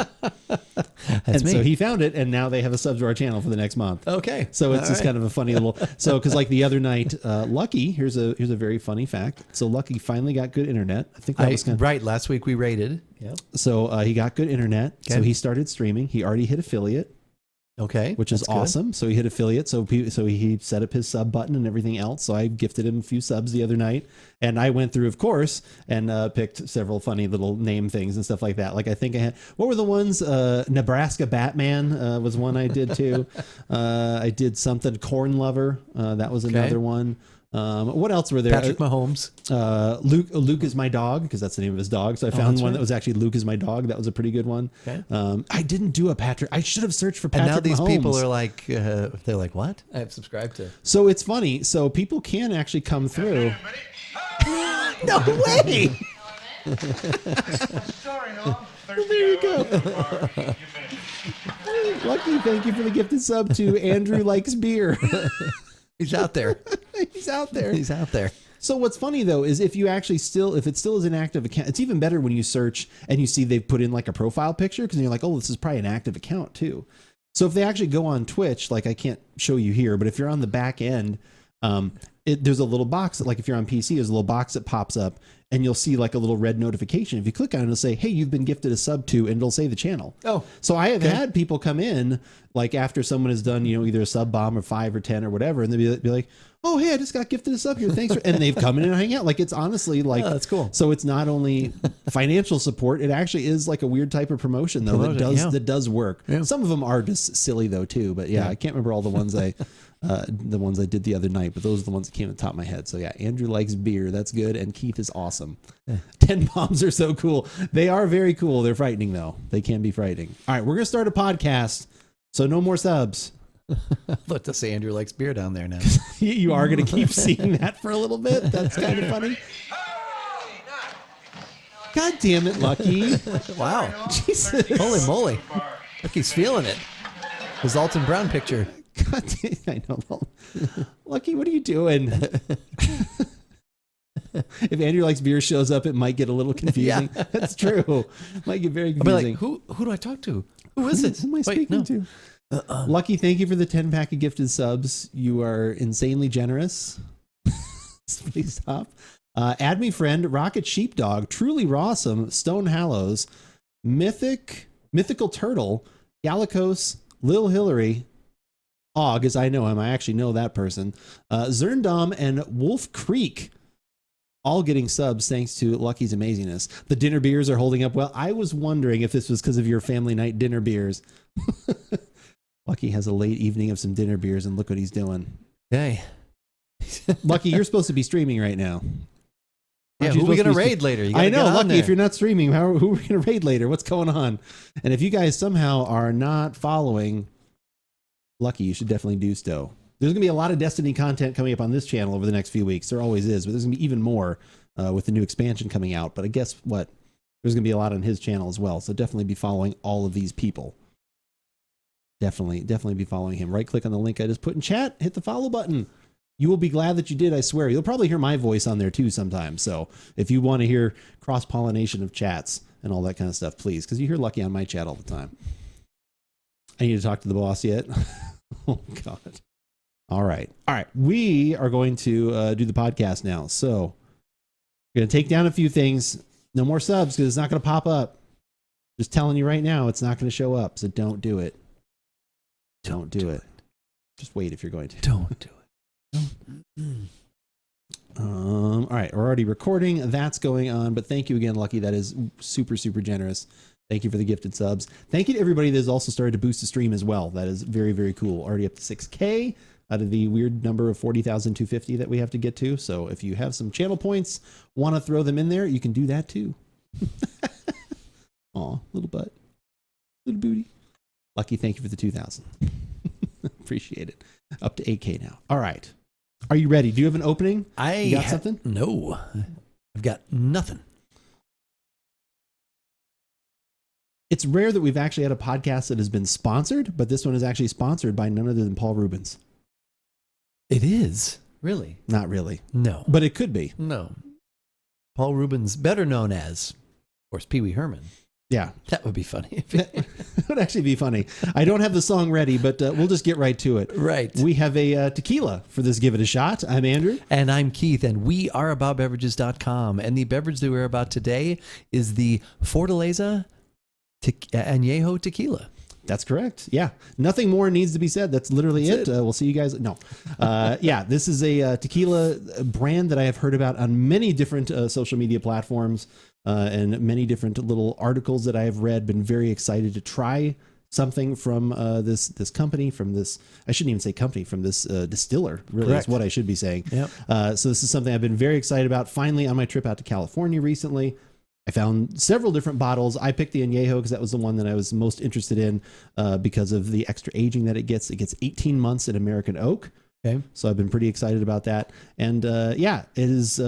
That's me. So he found it, and now they have a sub to our channel for the next month. Okay. So it's just kind of a funny little. So because like the other night, Lucky, here's a very funny fact. So Lucky finally got good internet. I think that was kind of, right. Last week we rated. Yep. So he got good internet. Okay. So he started streaming. He already hit affiliate. Okay, which is awesome. So he hit affiliate. So he set up his sub button and everything else. So I gifted him a few subs the other night, and I went through, of course, and picked several funny little name things and stuff like that. Like I think I had, what were the ones? Nebraska Batman was one I did too. I did something Corn Lover. That was another one. What else were there? Patrick Mahomes. Luke is my dog, because that's the name of his dog. So I found one that was actually Luke is my dog. That was a pretty good one. Okay. I didn't do a Patrick. I should have searched for Patrick Mahomes. And now these people are like, they're like, what? I have subscribed to. So it's funny. So people can actually come through. No way. Sorry, no. There you go. Lucky, thank you for the gifted sub to Andrew Likes Beer. He's out there. He's out there. He's out there. So what's funny though is if it still is an active account, it's even better when you search and you see they've put in like a profile picture, because you're like, oh, this is probably an active account too. So if they actually go on Twitch, like I can't show you here, but if you're on the back end, there's a little box that, like if you're on PC, there's a little box that pops up, and you'll see like a little red notification. If you click on it, it'll say, hey, you've been gifted a sub to, and it'll say the channel. Oh, so I have had people come in like after someone has done, either a sub bomb or 5 or 10 or whatever, and they'll be like, oh, hey, I just got gifted a sub here. Thanks. And they've come in and hang out. Like, it's honestly like, that's cool. So it's not only financial support, it actually is like a weird type of promotion though, that does work. Yeah. Some of them are just silly though too, but I can't remember all the ones the ones I did the other night, but those are the ones that came to the top of my head. So yeah, Andrew Likes Beer. That's good. And Keith is awesome. 10 bombs are so cool. They are very cool. They're frightening though. They can be frightening. All right. We're going to start a podcast. So no more subs. Look to say Andrew Likes Beer down there now. You are going to keep seeing that for a little bit. That's kind of funny. God damn it, Lucky. Wow. Jesus. Holy moly. Lucky's feeling it. His Alton Brown picture. God damn, I know. Lucky, what are you doing? If Andrew Likes Beer shows up, it might get a little confusing. Yeah. That's true. Might get very confusing. I'll be like, who do I talk to? Who is it? Who am I speaking to? Lucky, thank you for the 10 pack of gifted subs. You are insanely generous. Please stop. Add me friend, Rocket Sheepdog, Truly Rawsome, Stone Hallows, Mythical Turtle, Gallicos, Lil Hillary, Og, as I know him, I actually know that person. Zerndom and Wolf Creek, all getting subs thanks to Lucky's amazingness. The dinner beers are holding up well. I was wondering if this was because of your family night dinner beers. Lucky has a late evening of some dinner beers, and look what he's doing. Hey. Lucky, you're supposed to be streaming right now. Yeah, Aren't you who are we supposed going to to be raid later? You I gotta know, get on Lucky, there. if you're not streaming, who are we going to raid later? What's going on? And if you guys somehow are not following Lucky, you should definitely do so. There's going to be a lot of Destiny content coming up on this channel over the next few weeks. There always is, but there's going to be even more with the new expansion coming out. But I guess what? There's going to be a lot on his channel as well. So definitely be following all of these people. Definitely be following him. Right click on the link I just put in chat. Hit the follow button. You will be glad that you did, I swear. You'll probably hear my voice on there too sometimes. So if you want to hear cross-pollination of chats and all that kind of stuff, please, because you hear Lucky on my chat all the time. I need to talk to the boss yet. Oh, God. All right. We are going to do the podcast now. So we're going to take down a few things. No more subs because it's not going to pop up. Just telling you right now, it's not going to show up. So don't do it. Don't do it. Just wait if you're going to. Don't do it. All right, we're already recording. That's going on, but thank you again, Lucky. That is super, super generous. Thank you for the gifted subs. Thank you to everybody that has also started to boost the stream as well. That is very, very cool. Already up to 6K out of the weird number of 40,250 that we have to get to. So if you have some channel points, want to throw them in there, you can do that too. Aw, little butt, little booty. Lucky, thank you for the 2,000. Appreciate it. Up to 8K now. All right. Are you ready? Do you have an opening? You got something? No. I've got nothing. It's rare that we've actually had a podcast that has been sponsored, but this one is actually sponsored by none other than Paul Rubens. It is. Really? Not really. No. But it could be. No. Paul Rubens, better known as, of course, Pee Wee Herman. Yeah. That would be funny. It would actually be funny. I don't have the song ready, but we'll just get right to it. Right. We have a tequila for this Give It a Shot. I'm Andrew. And I'm Keith, and we are AboutBeverages.com. And the beverage that we're about today is the Fortaleza Anejo Tequila. That's correct. Yeah. Nothing more needs to be said. That's literally it. We'll see you guys. No. Yeah, this is a tequila brand that I have heard about on many different social media platforms and many different little articles that I have read. Been very excited to try something from this company, from this, I shouldn't even say company, from this distiller, really. Correct. Is what I should be saying. Yep. So this is something I've been very excited about. Finally, on my trip out to California recently, I found several different bottles. I picked the Anejo because that was the one that I was most interested in because of the extra aging that it gets. It gets 18 months at American Oak. Okay. So I've been pretty excited about that. And yeah, it is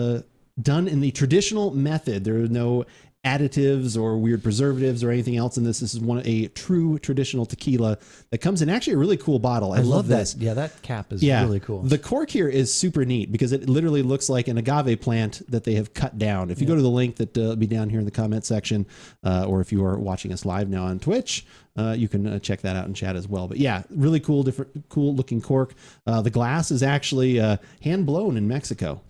done in the traditional method. There are no additives or weird preservatives or anything else in this. This is a true traditional tequila that comes in actually a really cool bottle. I love this. Yeah, that cap is really cool. The cork here is super neat because it literally looks like an agave plant that they have cut down. If you go to the link that will be down here in the comment section, or if you are watching us live now on Twitch, you can check that out in chat as well. But yeah, really cool, cool looking cork. The glass is actually hand blown in Mexico.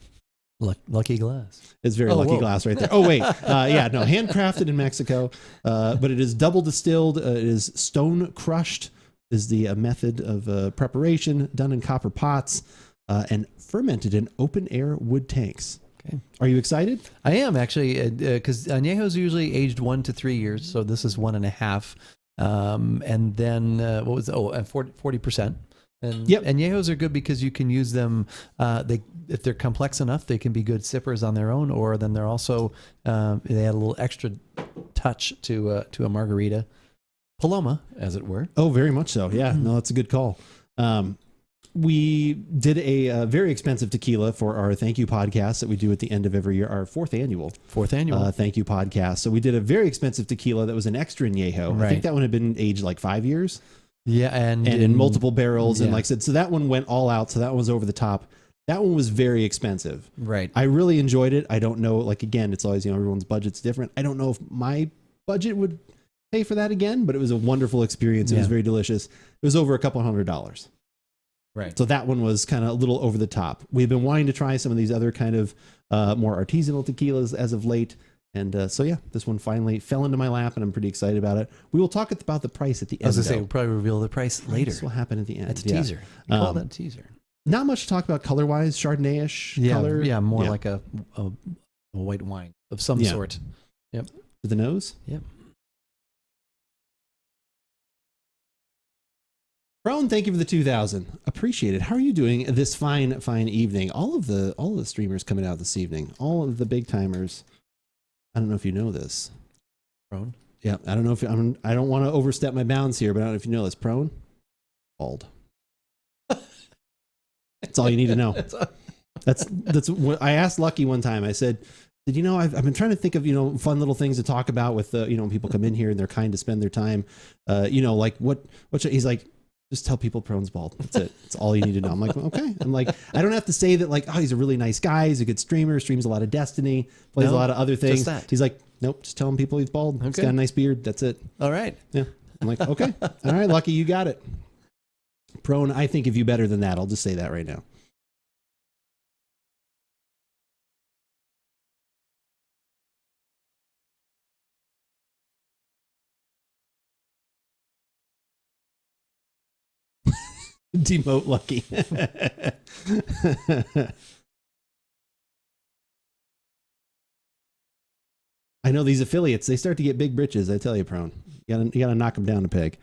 Lucky glass. It's very lucky glass right there. Oh, wait. Yeah, no, handcrafted in Mexico, but it is double distilled. It is stone crushed is the method of preparation, done in copper pots and fermented in open air wood tanks. Okay. Are you excited? I am actually, because Añejo's usually aged 1 to 3 years. So this is 1.5. And then, 40%. And Añejos are good because you can use them. If they're complex enough, they can be good sippers on their own, or then they're also they add a little extra touch to a margarita, Paloma, as it were. Oh, very much so. Yeah, no, that's a good call. We did a very expensive tequila for our thank you podcast that we do at the end of every year, our fourth annual thank you podcast. So we did a very expensive tequila that was an extra Añejo. Right. I think that one had been aged like 5 years. Yeah, and in multiple barrels, and like I said, so that one went all out. So that one was over the top. That one was very expensive. Right. I really enjoyed it. I don't know, like again, it's always, everyone's budget's different. I don't know if my budget would pay for that again, but it was a wonderful experience. It was very delicious. It was over $200. Right. So that one was kind of a little over the top. We've been wanting to try some of these other kind of more artisanal tequilas as of late. And so, yeah, this one finally fell into my lap, and I'm pretty excited about it. We will talk about the price at the end. I was going to say, we'll probably reveal the price later. This will happen at the end. That's a teaser. You call that a teaser. Not much to talk about color-wise. Chardonnay-ish color. Yeah, more like a white wine of some sort. Yep. For the nose? Yep. Prone, thank you for the 2,000. Appreciate it. How are you doing this fine evening? All of the streamers coming out this evening, all of the big timers. I don't know if you know this. Prone? Yeah, I don't know if I don't want to overstep my bounds here, but I don't know if you know this. Prone? Bald. That's all you need to know. That's what I asked Lucky one time. I said, "Did you know I've been trying to think of fun little things to talk about with when people come in here and they're kind to spend their time. Like what should, he's like, just tell people Prone's bald. That's it. That's all you need to know." I'm like, okay. I'm like, I don't have to say that, like, oh, he's a really nice guy. He's a good streamer, streams a lot of Destiny, plays a lot of other things. He's like, nope, just telling people he's bald. Okay. He's got a nice beard. That's it. All right. Yeah. I'm like, okay. All right, Lucky, you got it. Prone, I think of you better than that. I'll just say that right now. Demote Lucky. I know these affiliates, they start to get big britches, I tell you, Prone. You gotta knock them down a peg.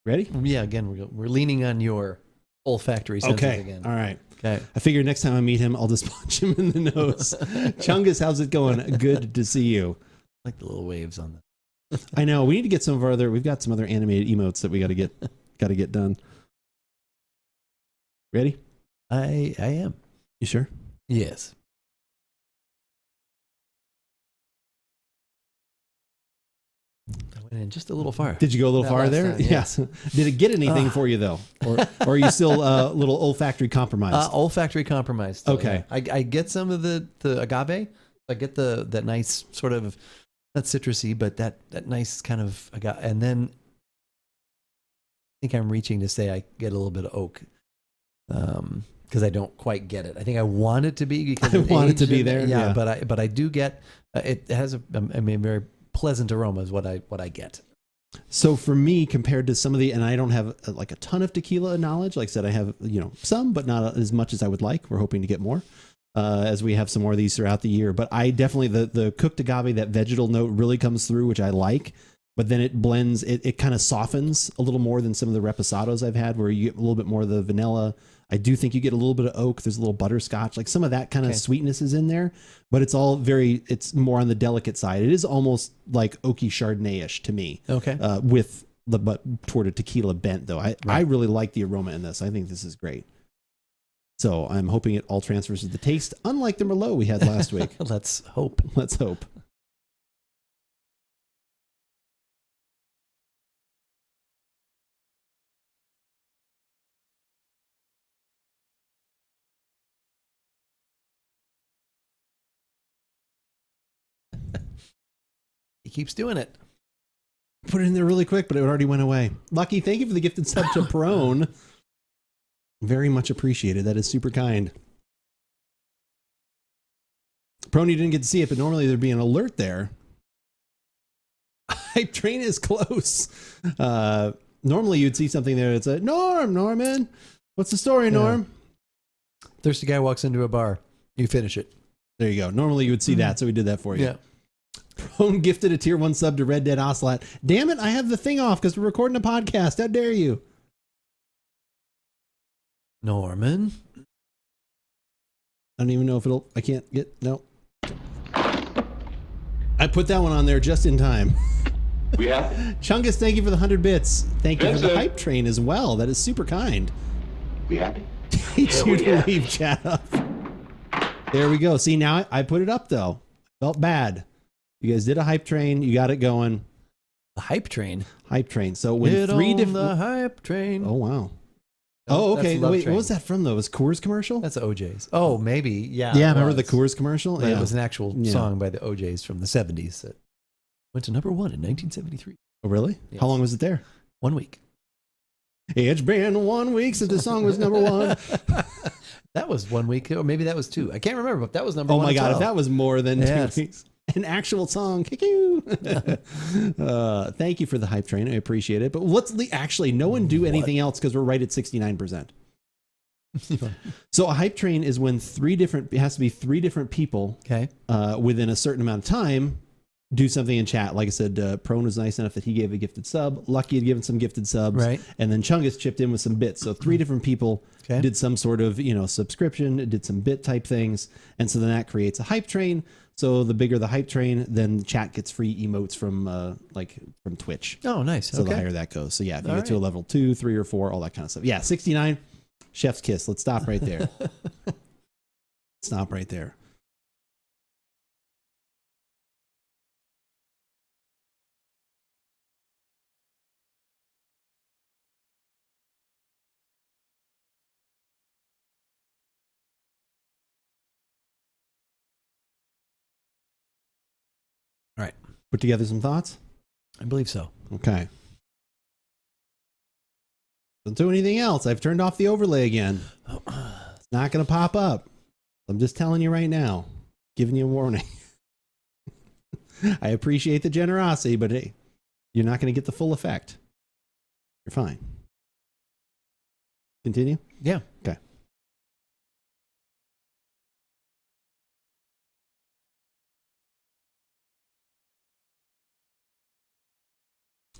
Ready? Yeah, again, we're leaning on your olfactory senses again. All right. Okay. I figure next time I meet him, I'll just punch him in the nose. Chungus, how's it going? Good to see you. I like the little waves on that. I know. We need to get some of our we've got some other animated emotes that we got to get done. Ready? I am. You sure? Yes. I went in just a little far. Did you go a little far there? Yes. Did it get anything for you though, or are you still a little olfactory compromised? Olfactory compromised. Still, okay. Yeah. I get some of the agave. I get that nice sort of, not citrusy, but that nice kind of agave. And then I think I'm reaching to say I get a little bit of oak. Because I don't quite get it. I think I want it to be because I want it to be there. Yeah, but I do get it has a very pleasant aroma is what I get. So for me, compared to some of and I don't have like a ton of tequila knowledge. Like I said, I have some, but not as much as I would like. We're hoping to get more as we have some more of these throughout the year. But I definitely the cooked agave, that vegetal note really comes through, which I like. But then it blends. It kind of softens a little more than some of the reposados I've had, where you get a little bit more of the vanilla. I do think you get a little bit of oak. There's a little butterscotch, like some of that kind of sweetness is in there, but it's all it's more on the delicate side. It is almost like oaky Chardonnay-ish to me. Okay. But toward a tequila bent though. I really like the aroma in this. I think this is great. So I'm hoping it all transfers to the taste, unlike the Merlot we had last week. Let's hope. Let's hope. He keeps doing it. Put it in there really quick, but it already went away. Lucky, thank you for the gifted sub to Prone. Very much appreciated. That is super kind. Prone, you didn't get to see it, but normally there'd be an alert there. Hype train is close. Normally you'd see something there that's Norman. What's the story, Norm? Thirsty guy walks into a bar. You finish it. There you go. Normally you would see that, so we did that for you. Yeah. Prone gifted a tier 1 sub to Red Dead Ocelot. Damn it, I have the thing off because we're recording a podcast. How dare you? Norman. I don't even know if I can't get, no. I put that one on there just in time. We have Chungus, thank you for the 100 bits. Thank you for the hype train as well. That is super kind. We happy? Teach you to leave chat up. There we go. See, now I put it up though. Felt bad. You guys did a hype train. You got it going. The hype train. Hype train. So when Get on the hype train. Oh wow. Oh okay. Wait, what was that from though? Was Coors commercial? That's OJ's. Oh, maybe. Yeah. Yeah. Remember the Coors commercial? But it was an actual song by the OJ's from the 70s that went to #1 in 1973. Oh, really? Yes. How long was it there? 1 week. It's been 1 week since the song was number one. That was 1 week, or maybe that was 2. I can't remember, but that was number Oh one. my as God, well. if that was more than Yes. 2 weeks. An actual song. Thank you for the hype train. I appreciate it. But actually, no one do anything else because we're right at 69%. So a hype train is when it has to be 3 different people Okay. within a certain amount of time do something in chat. Like I said, Prone was nice enough that he gave a gifted sub. Lucky had given some gifted subs. Right. And then Chungus chipped in with some bits. So 3 different people Okay. did some sort of, subscription, did some bit type things. And so then that creates a hype train. So the bigger the hype train, then the chat gets free emotes from Twitch. Oh, nice. So the Okay. higher that goes. So yeah, if you All get to a right. level 2, 3, or 4, all that kind of stuff. Yeah, 69, chef's kiss. Let's stop right there. Stop right there. All right. Put together some thoughts? I believe so. Okay. Don't do anything else. I've turned off the overlay again. It's not going to pop up. I'm just telling you right now. Giving you a warning. I appreciate the generosity, but hey, you're not going to get the full effect. You're fine. Continue? Yeah. Okay.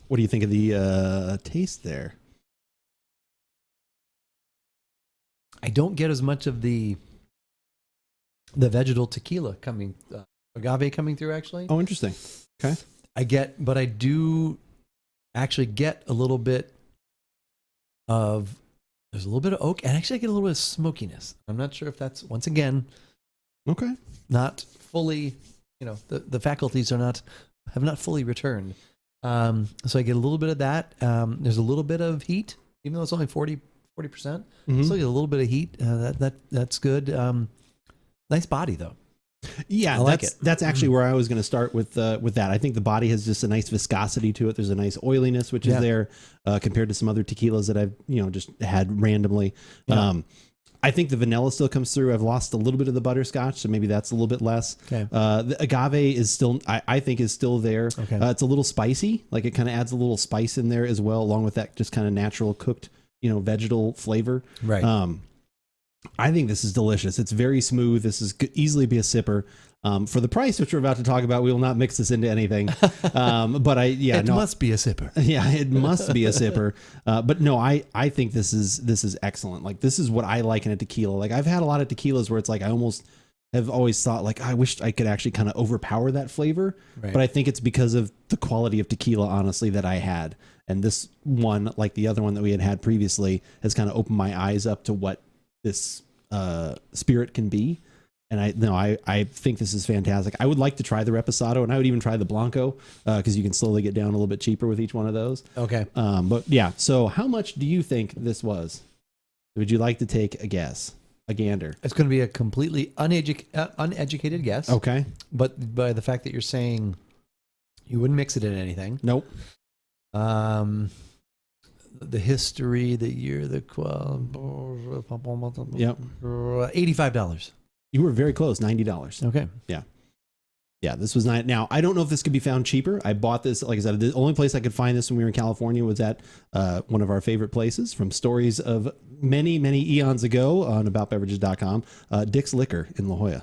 What do you think of the taste there? I don't get as much of the vegetal tequila agave coming through, actually. Oh, interesting. Okay. But I do actually get a little bit there's a little bit of oak, and actually I get a little bit of smokiness. I'm not sure if that's, once again, Okay. not fully, the faculties have not fully returned. So I get a little bit of that. There's a little bit of heat, even though it's only 40%. Mhm. Still get a little bit of heat. That's good. Nice body though. Yeah, I like that's actually where I was going to start with that. I think the body has just a nice viscosity to it. There's a nice oiliness which is there compared to some other tequilas that I've just had randomly. Yeah. I think the vanilla still comes through. I've lost a little bit of the butterscotch, so maybe that's a little bit less. Okay. The agave is still, I think, is still there. Okay. It's a little spicy. Like it kind of adds a little spice in there as well, along with that just kind of natural cooked, vegetal flavor. Right. I think this is delicious. It's very smooth. This could easily be a sipper. For the price, which we're about to talk about, we will not mix this into anything. But it must be a sipper. Yeah, it must be a sipper. But no, I think this is excellent. Like this is what I like in a tequila. Like I've had a lot of tequilas where it's like I almost have always thought like I wish I could actually kind of overpower that flavor. Right. But I think it's because of the quality of tequila, honestly, that I had. And this one, like the other one that we had previously, has kind of opened my eyes up to what this spirit can be. And I think this is fantastic. I would like to try the Reposado, and I would even try the Blanco because you can slowly get down a little bit cheaper with each one of those. Okay. But yeah, so how much do you think this was? Would you like to take a guess? A gander? It's going to be a completely uneducated guess. Okay. But by the fact that you're saying you wouldn't mix it in anything. Nope. The history, the year, the Yep. $85. You were very close. $90. Okay. Yeah, this was not. Now, I don't know if this could be found cheaper. I bought this, like I said, the only place I could find this when we were in California was at one of our favorite places from stories of many, many eons ago on AboutBeverages.com, Dick's Liquor in La Jolla.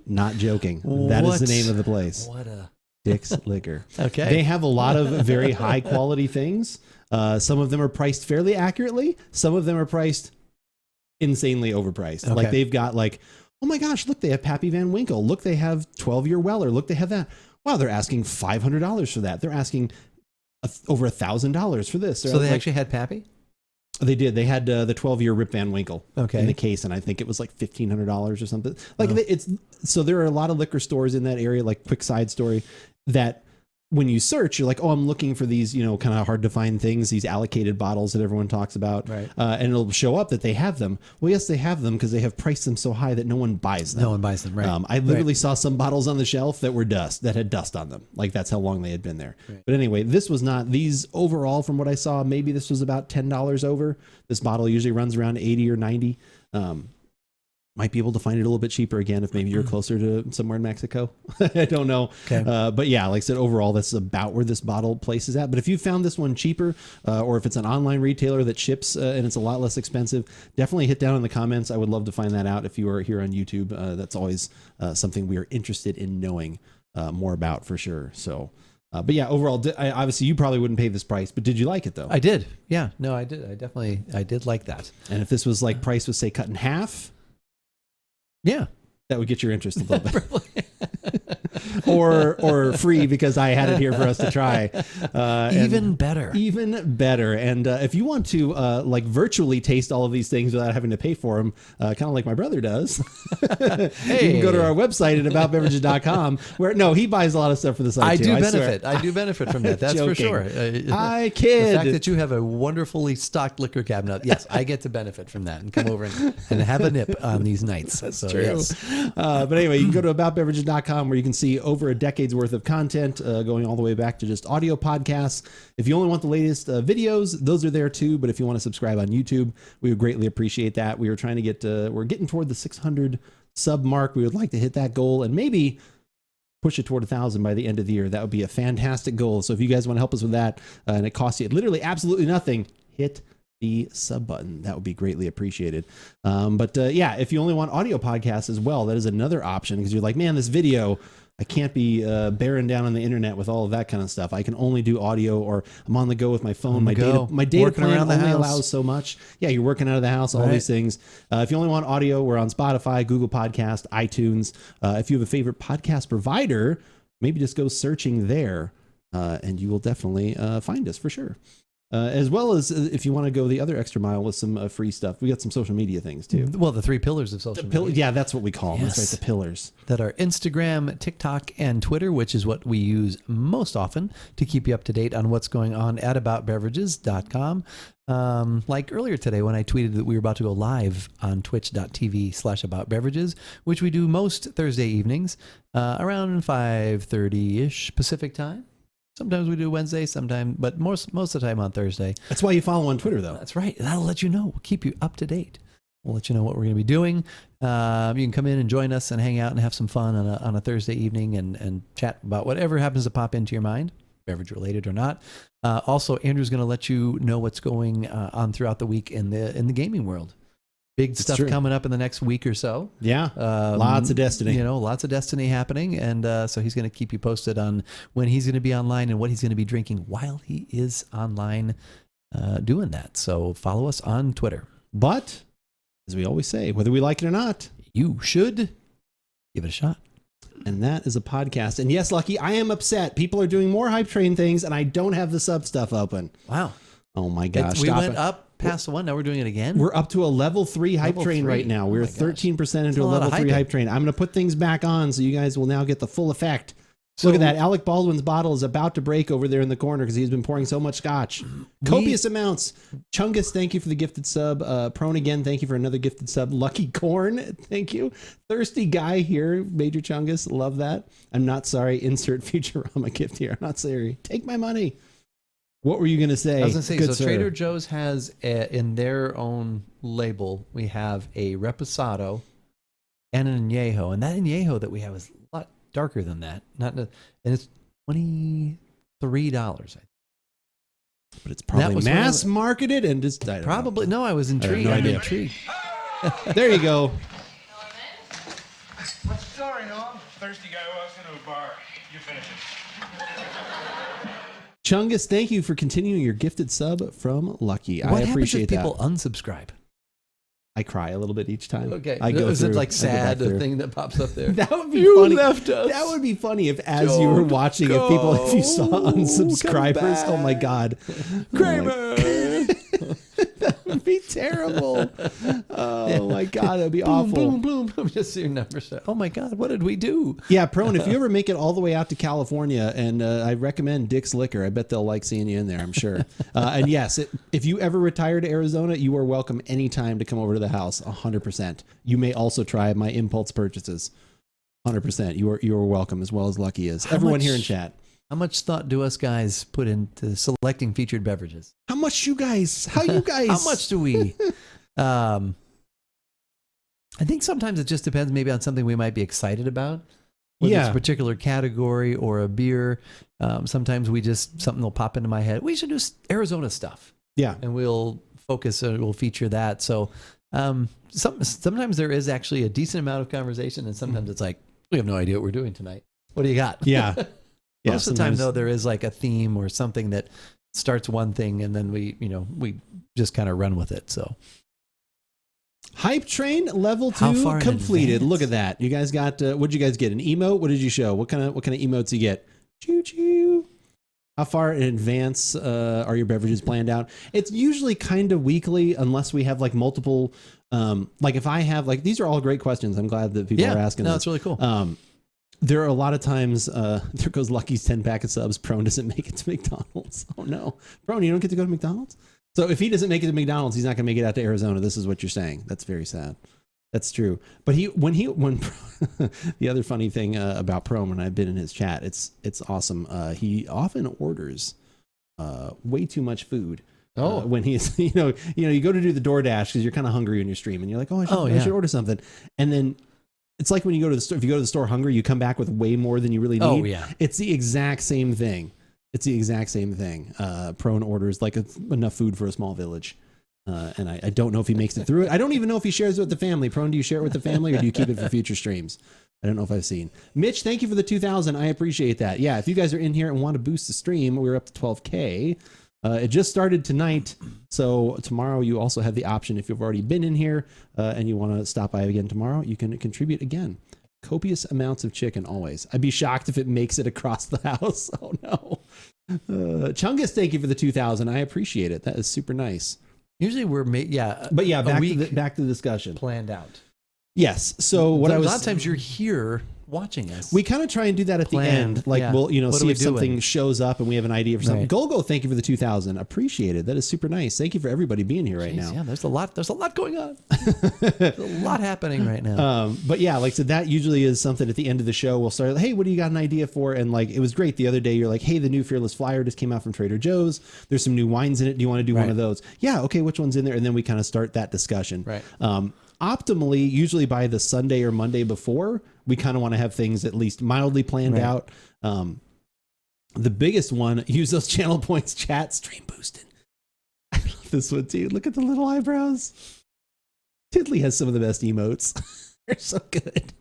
Not joking. That is the name of the place. What a... Dick's Liquor. Okay. They have a lot of very high quality things. Some of them are priced fairly accurately. Some of them are priced insanely overpriced. Okay. Like they've got like, oh my gosh, look, they have Pappy Van Winkle. Look, they have 12-year Weller. Look, they have that. Wow, they're asking $500 for that. They're asking over $1,000 for this. So they actually had Pappy? They did. They had the 12-year Rip Van Winkle Okay. in the case, and I think it was like $1,500 or something. Like it's so there are a lot of liquor stores in that area. Like quick side story, that when you search, you're like, oh, I'm looking for these, kind of hard to find things, these allocated bottles that everyone talks about. Right. And it'll show up that they have them. Well, yes, they have them because they have priced them so high that no one buys them. No one buys them, right. I literally saw some bottles on the shelf that were that had dust on them. Like that's how long they had been there. Right. But anyway, this was not, these overall, from what I saw, maybe this was about $10 over. This bottle usually runs around 80 or 90. Might be able to find it a little bit cheaper again if maybe you're closer to somewhere in Mexico. I don't know. Okay. But yeah, like I said, overall, that's about where this bottle place is at. But if you found this one cheaper, or if it's an online retailer that ships and it's a lot less expensive, definitely hit down in the comments. I would love to find that out if you are here on YouTube. That's always something we are interested in knowing more about for sure. So, but yeah, overall, obviously you probably wouldn't pay this price, but did you like it though? I did. Yeah, no, I did. I did like that. And if this was like price was say cut in half, yeah, that would get your interest a little bit. or free because I had it here for us to try. Even better. Even better. And if you want to like virtually taste all of these things without having to pay for them, kind of like my brother does, you can go to our website at AboutBeverages.com where, no, he buys a lot of stuff for the site I too, do benefit. I do benefit from that. That's for sure. I kid. The fact that you have a wonderfully stocked liquor cabinet, yes, I get to benefit from that and come over and have a nip on these nights. That's so, true. Yes. But anyway, you can go to AboutBeverages.com where you can see over a decade's worth of content going all the way back to just audio podcasts. If you only want the latest videos, those are there too. But if you want to subscribe on YouTube, we would greatly appreciate that. We were trying to get, we're getting toward the 600 sub mark. We would like to hit that goal and maybe push it toward 1,000 by the end of the year. That would be a fantastic goal. So if you guys want to help us with that, and it costs you literally absolutely nothing, hit the sub button. That would be greatly appreciated. But yeah, if you only want audio podcasts as well, that is another option because you're like, man, this video, I can't be bearing down on the internet with all of that kind of stuff. I can only do audio, or I'm on the go with my phone. My data plan only allows so much. Yeah, you're working out of the house, all these things. If you only want audio, we're on Spotify, Google Podcast, iTunes. If you have a favorite podcast provider, maybe just go searching there, and you will definitely find us for sure. As well as if you want to go the other extra mile with some free stuff, we got some social media things too. Well, the 3 pillars of social media. Yeah, that's what we call them. Yes. That's right, the pillars. That are Instagram, TikTok, and Twitter, which is what we use most often to keep you up to date on what's going on at AboutBeverages.com. Like earlier today when I tweeted that we were about to go live on twitch.tv/AboutBeverages, which we do most Thursday evenings around 5:30-ish Pacific time. Sometimes we do Wednesday, but most of the time on Thursday. That's why you follow on Twitter, though. That's right. That'll let you know. We'll keep you up to date. We'll let you know what we're going to be doing. You can come in and join us and hang out and have some fun on a Thursday evening and chat about whatever happens to pop into your mind, beverage related or not. Also, Andrew's going to let you know what's going on throughout the week in the gaming world. Big stuff coming up in the next week or so. Yeah, lots of Destiny. Lots of Destiny happening. And so he's going to keep you posted on when he's going to be online and what he's going to be drinking while he is online doing that. So follow us on Twitter. But, as we always say, whether we like it or not, you should give it a shot. And that is a podcast. And yes, Lucky, I am upset. People are doing more Hype Train things, and I don't have the sub stuff open. Wow. Oh, my gosh. We went up past one. Now we're doing it again. We're up to a level 3 Hype Train right now. We're 13% into a level 3 Hype Train. I'm going to put things back on so you guys will now get the full effect. Look at that. Alec Baldwin's bottle is about to break over there in the corner because he's been pouring so much scotch. Copious amounts. Chungus, thank you for the gifted sub. Prone again, thank you for another gifted sub. Lucky Corn, thank you. Thirsty Guy here, Major Chungus, love that. I'm not sorry. Insert Futurama gift here. I'm not sorry. Take my money. What were you going to say? I was going to say, Good so sir. Trader Joe's has, in their own label, we have a Reposado and an Añejo. And that Añejo that we have is a lot darker than that. And it's $23. But it's probably mass marketed and just... Probably. No, I was intrigued. I'm intrigued. There you go. What's the story, Norm? Thirsty guy walks into a bar. You finish it. Chungus, thank you for continuing your gifted sub from Lucky. I appreciate that. What happens if people unsubscribe? I cry a little bit each time. Okay. I go Is through, it like sad, the thing that pops up there? That would be you funny. Left us. That would be funny if as you were watching, if you saw unsubscribers, oh my God. Kramer! That would be terrible. Oh my God, that'd be Boom, awful. boom, boom, boom. Just your numbers. Oh my God, what did we do? Yeah, Prone, if you ever make it all the way out to California, and I recommend Dick's Liquor. I bet they'll like seeing you in there, I'm sure. And yes, if you ever retire to Arizona, you are welcome anytime to come over to the house, 100%. You may also try my impulse purchases, 100%. You are welcome, as well as Lucky is. Everyone here in chat. How much thought do us guys put into selecting featured beverages? How much you guys? How you guys? How much do we? I think sometimes it just depends maybe on something we might be excited about. Whether it's a particular category or a beer. Sometimes something will pop into my head. We should do Arizona stuff. Yeah. And we'll focus, we'll feature that. So sometimes there is actually a decent amount of conversation, and sometimes it's like, we have no idea what we're doing tonight. What do you got? Yeah. Most of the time, though, there is like a theme or something that starts one thing, and then we just kind of run with it. So, Hype Train level How 2 far in completed. advance? Look at that. You guys got what'd you guys get? An emote? What did you show? What kind of emotes you get? Choo choo. How far in advance are your beverages planned out? It's usually kind of weekly, unless we have like multiple. Like if I have like, these are all great questions. I'm glad that people are asking. No, this. it's really cool. There are a lot of times, there goes Lucky's 10-pack of subs. Prone doesn't make it to McDonald's. Oh no. Prone, you don't get to go to McDonald's? So if he doesn't make it to McDonald's, he's not going to make it out to Arizona. This is what you're saying. That's very sad. That's true. But when the other funny thing about Prone, when I've been in his chat, it's awesome. He often orders way too much food. When he's, you go to do the DoorDash because you're kind of hungry when you're streaming. You're like, I should order something. And then it's like when you go to the store, if you go to the store hungry, you come back with way more than you really need. Oh, yeah. It's the exact same thing. Prone orders like enough food for a small village. And I don't know if he makes it through it. I don't even know if he shares it with the family. Prone, do you share it with the family or do you keep it for future streams? I don't know if I've seen. Mitch, thank you for the 2,000. I appreciate that. Yeah, if you guys are in here and want to boost the stream, we're up to 12K. It just started tonight, so tomorrow you also have the option, if you've already been in here and you want to stop by again tomorrow, you can contribute again. Copious amounts of chicken always. I'd be shocked if it makes it across the house. Oh no. Chungus, thank you for the 2,000. I appreciate it. That is super nice. Usually we're back to the discussion. Planned out. Yes. So a lot of times you're here watching us. We kind of try and do that at the end. Like, we'll, see if something shows up and we have an idea for something. Right. Golgo, thank you for the 2,000. Appreciate it. That is super nice. Thank you for everybody being here right now. Yeah, there's a lot going on. There's a lot happening right now. But yeah, like, so that usually is something at the end of the show. We'll start, hey, what do you got an idea for? And like, it was great the other day. You're like, hey, the new Fearless Flyer just came out from Trader Joe's. There's some new wines in it. Do you want to do one of those? Yeah. Okay. Which one's in there? And then we kind of start that discussion. Right. Optimally, usually by the Sunday or Monday before, we kind of want to have things at least mildly planned out. The biggest one, use those channel points, chat, stream boosting. I love this one too. Look at the little eyebrows. Tiddly has some of the best emotes. They're so good.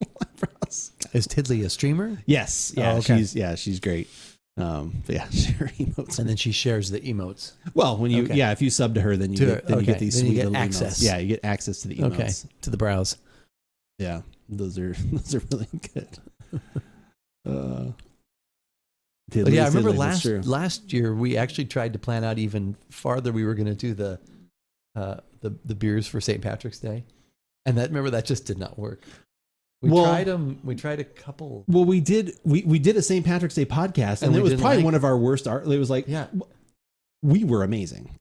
Eyebrows. Is Tiddly a streamer? Yes. Yeah. Oh, okay. She's great. But yeah, her emotes. And then she shares the emotes. Well, when you if you sub to her, then you get these sweet little access. Emotes. Yeah, you get access to the emotes. Okay, to the browse. Yeah, those are really good. But yeah, I remember last year we actually tried to plan out even farther. We were going to do the beers for St. Patrick's Day, and that just did not work. We tried a couple. Well, we did a St. Patrick's Day podcast, and it was probably one of our worst. It was like, we were amazing.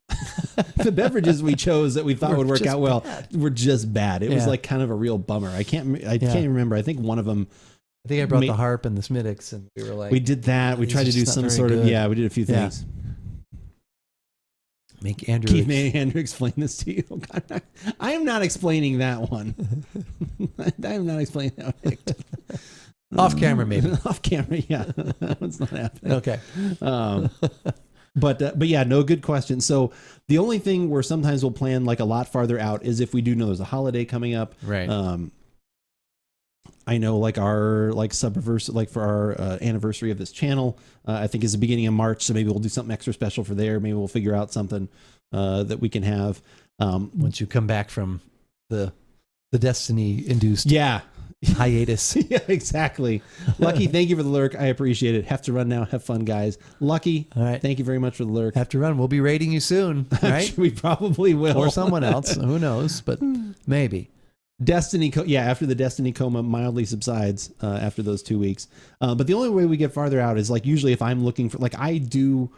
The beverages we chose that we thought would work out well were just bad. It was like kind of a real bummer. I can't remember. I think one of them. I think I brought the harp and the Smittix, and we were like, we did that. We tried to do some sort of we did a few things. Make Andrew explain this to you. Oh, God, I am not explaining that one. I am not explaining that one. Off camera, maybe. Off camera, yeah. That one's not happening. Okay. But yeah, no, good question. So the only thing where sometimes we'll plan like a lot farther out is if we do know there's a holiday coming up. Right. I know like our for our anniversary of this channel, I think is the beginning of March. So maybe we'll do something extra special for there. Maybe we'll figure out something that we can have. Once you come back from the Destiny induced. Yeah. hiatus. Yeah, exactly. Lucky, thank you for the lurk. I appreciate it. Have to run now. Have fun, guys. Lucky, All right. thank you very much for the lurk. Have to run. We'll be rating you soon, right? We probably will. Or someone else. Who knows? But maybe. Destiny, after the Destiny coma mildly subsides after those 2 weeks. But the only way we get farther out is like usually if I'm looking for, like I do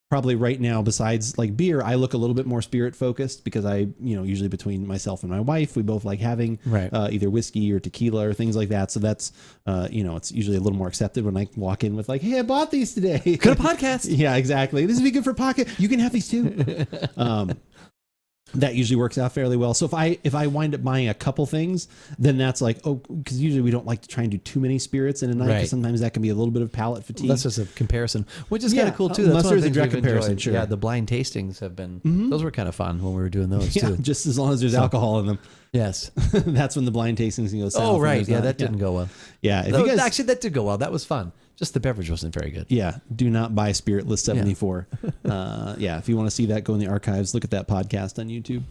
probably right now, besides like beer, I look a little bit more spirit focused because I, usually between myself and my wife, we both like having either whiskey or tequila or things like that. So that's, it's usually a little more accepted when I walk in with like, hey, I bought these today. Good podcast. Yeah, exactly. This would be good for pocket. You can have these too. That usually works out fairly well. So if I wind up buying a couple things, then that's like, because usually we don't like to try and do too many spirits in a night, because sometimes that can be a little bit of palate fatigue. That's just a comparison, which is kind of cool too. That's unless one of there's the a things direct we've comparison, enjoyed. sure. Yeah, the blind tastings have been, those were kind of fun when we were doing those too. Just as long as there's alcohol in them. Yes. That's when the blind tastings can go south. Oh, right. Yeah, that didn't go well. Yeah. If No, you guys, actually, that did go well. That was fun. Just the beverage wasn't very good. yeah, do not buy Spirit List 74. Yeah, if you want to see that, go in the archives. Look at that podcast on YouTube.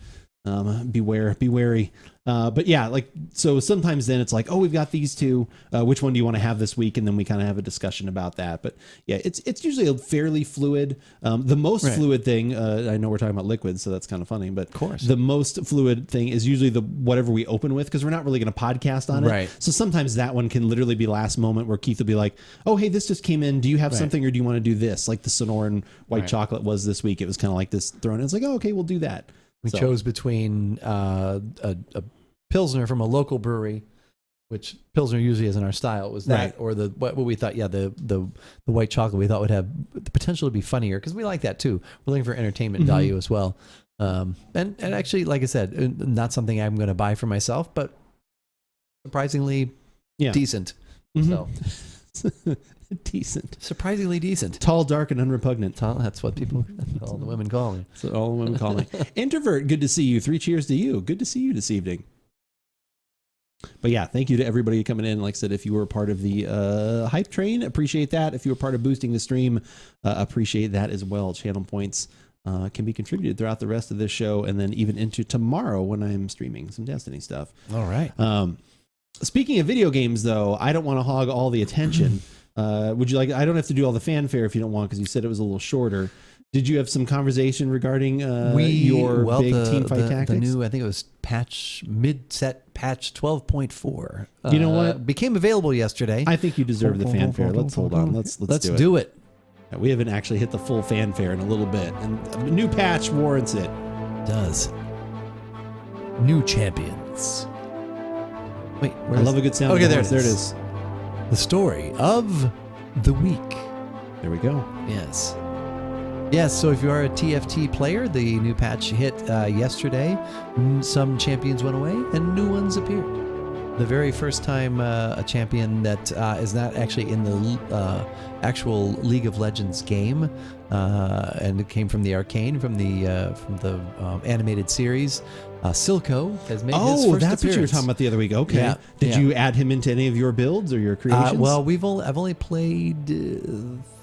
Be wary. But yeah, like, so sometimes then it's like, oh, we've got these two. Which one do you want to have this week? And then we kind of have a discussion about that. But yeah, it's usually a fairly fluid. The most fluid thing, I know we're talking about liquids, so that's kind of funny. But of course, the most fluid thing is usually the whatever we open with, because we're not really going to podcast on it. Right. So sometimes that one can literally be last moment where Keith will be like, oh, hey, this just came in. Do you have something, or do you want to do this? Like the Sonoran white chocolate was this week. It was kind of like this thrown in. It's like, oh, okay, we'll do that. We chose between a Pilsner from a local brewery, which Pilsner usually is in our style. It was that, or what we thought, the white chocolate we thought would have the potential to be funnier, because we like that too. We're looking for entertainment value as well. And actually, like I said, not something I'm going to buy for myself, but surprisingly decent. So. Decent. Surprisingly decent. Tall, dark, and unrepugnant. Tall, that's what all the women call me. So all the women call me. Introvert, good to see you. 3 cheers to you. Good to see you this evening. But yeah, thank you to everybody coming in. Like I said, if you were a part of the hype train, appreciate that. If you were part of boosting the stream, appreciate that as well. Channel points can be contributed throughout the rest of this show, and then even into tomorrow when I'm streaming some Destiny stuff. All right. Speaking of video games, though, I don't want to hog all the attention. Would you like? I don't have to do all the fanfare if you don't want, because you said it was a little shorter. Did you have some conversation regarding your big teamfight tactics? The new, I think it was mid-set patch 12.4. You know what? Became available yesterday. I think you deserve the fanfare. Let's hold on. Let's do it. We haven't actually hit the full fanfare in a little bit, and the new patch warrants it. It does. New champions. Wait, I love a good sound. Okay, there it is. The story of the week. There we go. Yes. Yes, so if you are a TFT player, the new patch hit yesterday. Some champions went away and new ones appeared. The very first time a champion that is not actually in the actual League of Legends game, and it came from the Arcane, from the animated series. Silco has made his first that's appearance. What you were talking about the other week. Okay. Yeah, Did you add him into any of your builds or your creations? Well, I've only played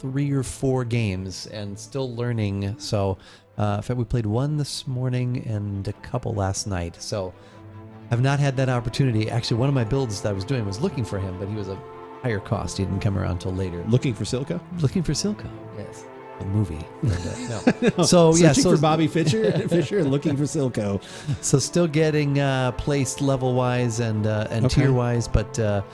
3 or 4 games and still learning. So, in fact, we played 1 this morning and a couple last night. So, I've not had that opportunity. Actually, one of my builds that I was doing was looking for him, but he was a higher cost. He didn't come around until later. Looking for Silco? Looking for Silco, yes. A movie. No. So searching for Bobby Fischer and looking for Silco. So still getting placed level wise and tier wise, but a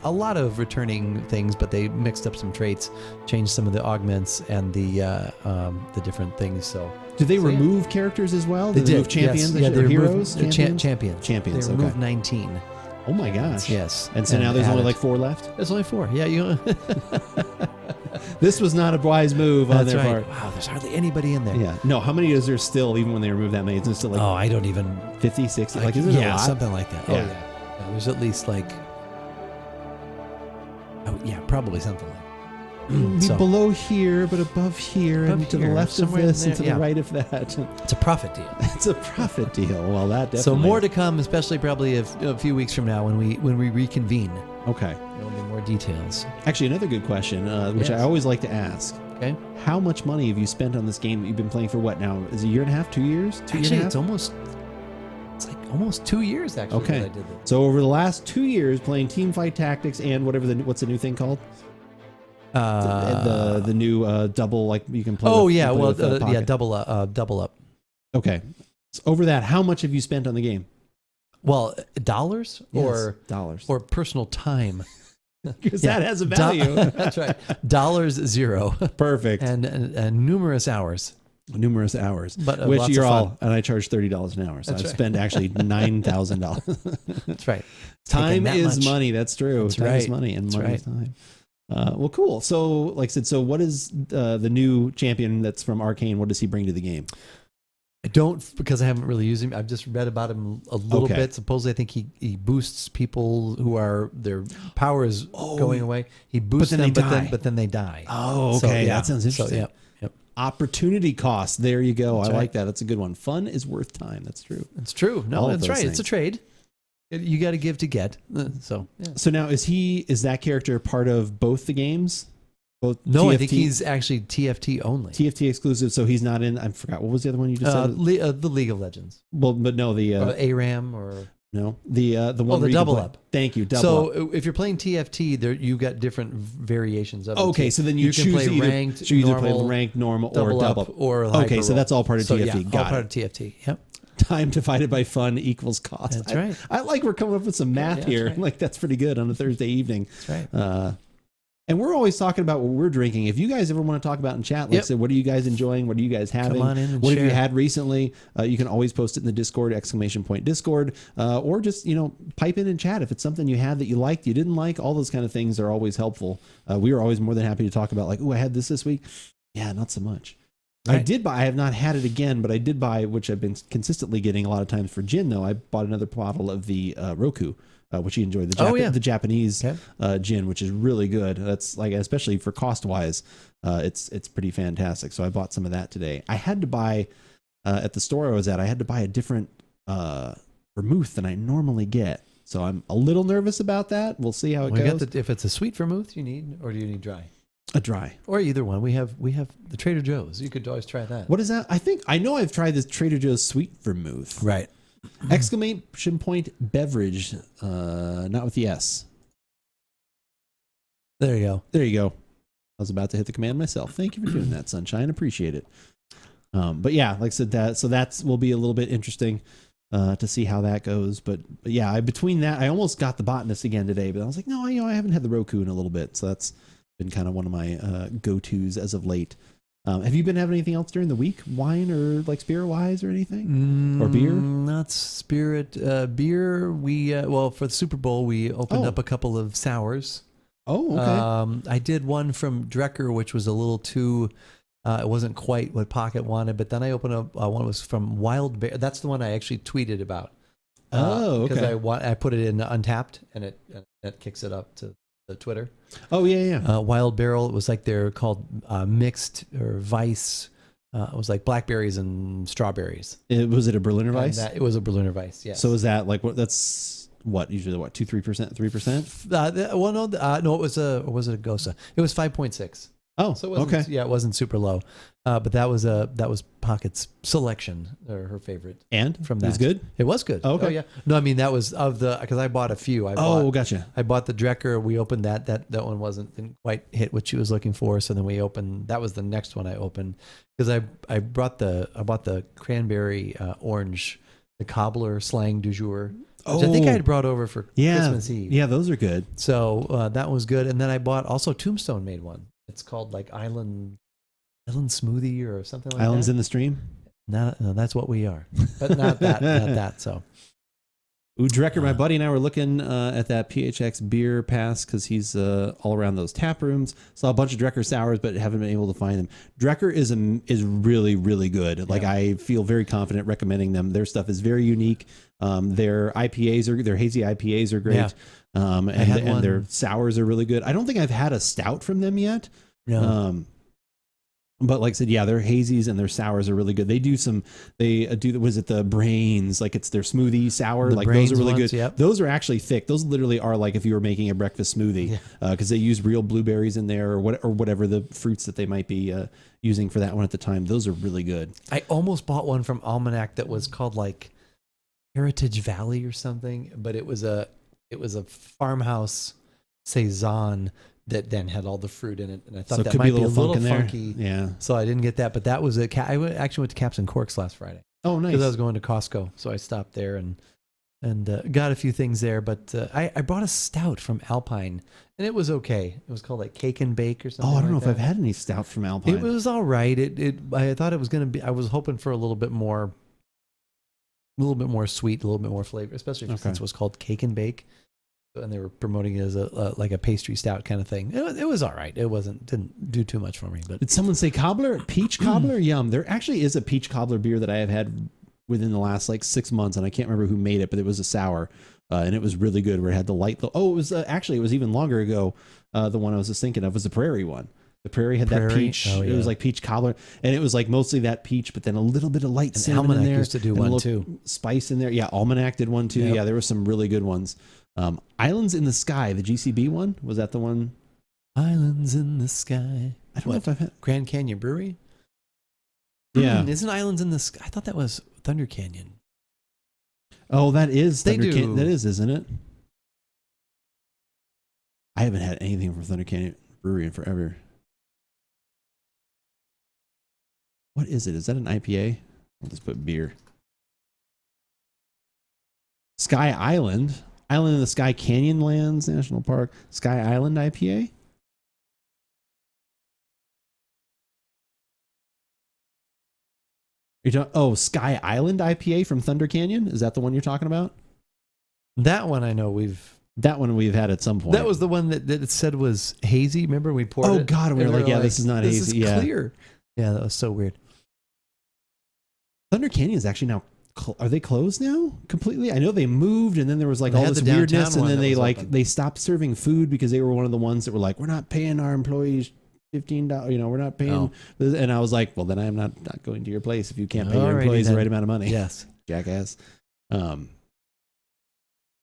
lot of returning things, but they mixed up some traits, changed some of the augments and the different things. So did they remove characters as well? They did. Remove champions? Yes. Yeah, they heroes? Champions. Champions. They removed 19. Oh my gosh. Yes. And so now there's only like 4 left? There's only 4. Yeah, This was not a wise move on their part. Wow, there's hardly anybody in there. Yeah. No, how many is there still, even when they remove that many? Is it still like I don't even 50, 60? Like, is it a lot? Something like that. Yeah. Oh yeah. There's at least like probably something like that. Below here, but above here, and to the left of this, and to the right of that. It's a profit deal. It's a profit deal. Well, that definitely. So more to come, especially probably a few weeks from now when we reconvene. Okay. There'll be more details. Actually, another good question, which I always like to ask. Okay. How much money have you spent on this game that you've been playing for what now? Is it 1.5 years? 2 years? 2 years and a half? It's almost It's like almost 2 years actually Okay. that I did this. So over the last 2 years, playing Teamfight Tactics and what's the new thing called? The new double, like you can play. Oh with, yeah, you play well with, yeah, pocket. double up. Okay. So over that, how much have you spent on the game? Well, dollars or dollars or personal time. because that has a value. That's right. Dollars 0. Perfect. And numerous hours. Numerous hours, But, which lots you're of fun. all, and I charge $30 an hour, so That's I've right. spent actually $9,000. That's right. Time Taking that is much. money. That's true. That's Time is right. money, and That's money is time. Well, cool. So, like I said, so what is the new champion that's from Arcane? What does he bring to the game? I don't, because I haven't really used him. I've just read about him a little Okay. bit. Supposedly, I think he boosts people who are their power is going away. He boosts then they them, die. but then they die. Oh, So, okay. yeah. That sounds interesting. So, yep. Opportunity cost. There you go. That's I right. like that. That's a good one. Fun is worth time. That's true. It's true. No, All of that's those right. It's a things. trade. You got to give to get. So yeah. So now is that character part of both the games? Both No, TFT, I think he's actually TFT only. TFT exclusive. So he's not in. I forgot what was the other one you just said. The League of Legends. Well, but no, the Or ARAM or no, the one. the where you can double play- up. Thank you. Double so up. if you're playing TFT, there you got different variations of it. Okay, so then you can choose play either, ranked, so you either play normal, ranked, normal, or double double up, up. or Okay, hyper so roll. that's all part of So, TFT. Yeah, all Got part it. of TFT. Yep. Time divided by fun equals cost. That's right. I like we're coming up with some math Yeah, here. that's right. Like that's pretty good on a Thursday evening. That's right. And we're always talking about what we're drinking. If you guys ever want to talk about in chat, like I said, what are you guys enjoying? What are you guys having? on in and what have you share. had recently? You can always post it in the Discord, !Discord, or just, pipe in and chat. If it's something you had that you liked, you didn't like, all those kind of things are always helpful. We are always more than happy to talk about like, oh, I had this week. Yeah, not so much. Right. I have not had it again, but I did buy, which I've been consistently getting a lot of times for gin though. I bought another bottle of the Roku. Which you enjoy, the Japanese gin, which is really good. That's like, especially for cost wise, it's pretty fantastic. So I bought some of that today. I had to buy at the store I was at. I had to buy a different vermouth than I normally get. So I'm a little nervous about that. We'll see how it goes. If it's a sweet vermouth you need, or do you need dry? A dry. Or either one. We have the Trader Joe's. You could always try that. What is that? I know I've tried this Trader Joe's sweet vermouth. Right. Exclamation point beverage, not with the S. There you go. There you go. I was about to hit the command myself. Thank you for doing that, Sunshine. Appreciate it. But yeah, like I said, that will be a little bit interesting to see how that goes. But yeah, between that, I almost got the botanist again today, but I was like, no, I haven't had the Roku in a little bit, so that's been kind of one of my go-tos as of late. Have you been having anything else during the week, wine or like spirit wise or anything, or beer? Not spirit. Beer. We for the Super Bowl we opened up a couple of sours. Oh, okay. I did one from Drecker, which was a little too. It wasn't quite what Pocket wanted, but then I opened up one was from Wild Bear. That's the one I actually tweeted about. Okay. Because I put it in Untapped and it kicks it up to the Twitter. Oh yeah. Wild Barrel. It was like they're called mixed or Vice. It was like blackberries and strawberries. Was it a Berliner Weiss? It was a Berliner Weiss. Yes. So is that like what? That's what usually 2-3%, 3%? No, it was a Gosa. It was 5.6. Oh, So it wasn't, okay. yeah, it wasn't super low, but that was Pocket's selection or her favorite. And From it was that. good. It was good. Okay. Oh yeah. No, I mean that was because I bought a few. Gotcha. I bought the Drecker. We opened that. That one didn't quite hit what she was looking for. So then we opened. That was the next one I opened because I bought the cranberry orange, the Cobbler slang du jour. Which I think I had brought over for Christmas Eve. Yeah, those are good. So that was good. And then I bought also Tombstone made one. It's called like Island Smoothie or something like Islands that. in the Stream. No, that's what we are, but not that. So, Ooh, Drecker, my buddy and I were looking at that PHX beer pass because he's all around those tap rooms. Saw a bunch of Drecker sours, but haven't been able to find them. Drecker is really, really good. Like I feel very confident recommending them. Their stuff is very unique. Their IPAs their hazy IPAs are great. Yeah. And their sours are really good. I don't think I've had a stout from them yet. no. But like I said, yeah, their hazies and their sours are really good. They do was it the brains? Like it's their smoothie sour. The Like Brains those are really ones, good. yep. Those are actually thick. Those literally are like if you were making a breakfast smoothie, because they use real blueberries in there or whatever the fruits that they might be using for that one at the time. Those are really good. I almost bought one from Almanac that was called like Heritage Valley or something, but it was a farmhouse saison that then had all the fruit in it, and I thought So it that could might be a little funk in there. funky. Yeah. So I didn't get that, but that was actually went to Caps and Corks last Friday Oh, nice. because I was going to Costco, so I stopped there and got a few things there. But I brought a stout from Alpine, and it was okay. It was called like Cake and Bake or something. Oh, I don't know like if I've that. had any stout from Alpine. It was all right. I thought it was going to be. I was hoping for a little bit more sweet, a little bit more flavor, especially since it was called Cake and Bake, and they were promoting it as like a pastry stout kind of thing. It was all right. It didn't do too much for me. But Did someone say cobbler? Peach cobbler? Yum. There actually is a peach cobbler beer that I have had within the last like 6 months, and I can't remember who made it, but it was a sour, and it was really good. Where it had the light. It was actually it was even longer ago. The one I was just thinking of was the Prairie one. The Prairie had that peach. Oh, yeah. It was like peach cobbler, and it was like mostly that peach, but then a little bit of light and cinnamon in Almanac there. used to do and a one little too. Spice in there. Yeah, Almanac did one too. Yep. Yeah, there were some really good ones. Islands in the Sky, the GCB one, was that the one? Islands in the Sky. I don't know if I've had. Grand Canyon Brewery. Yeah. Isn't Islands in the Sky? I thought that was Thunder Canyon. Oh, that is They Thunder do. Canyon. That is, isn't it? I haven't had anything from Thunder Canyon Brewery in forever. What is it? Is that an IPA? I'll just put beer. Sky Island. Island in the Sky Canyonlands National Park. Sky Island IPA? Sky Island IPA from Thunder Canyon? Is that the one you're talking about? That one I know That one we've had at some point. That was the one that it said was hazy. Remember we poured it? Oh, God. And we were like, yeah, this is not this hazy. Is Yeah. clear. Yeah, that was so weird. Thunder Canyon is actually now. Are they closed now completely? I know they moved, and then there was like They all had this the downtown weirdness, and one then that they was like open. they stopped serving food because they were one of the ones that were like, we're not paying our employees $15. We're not paying. Oh. And I was like, well, then I'm not going to your place if you can't pay your Alrighty employees then. the right amount of money. Yes. Jackass.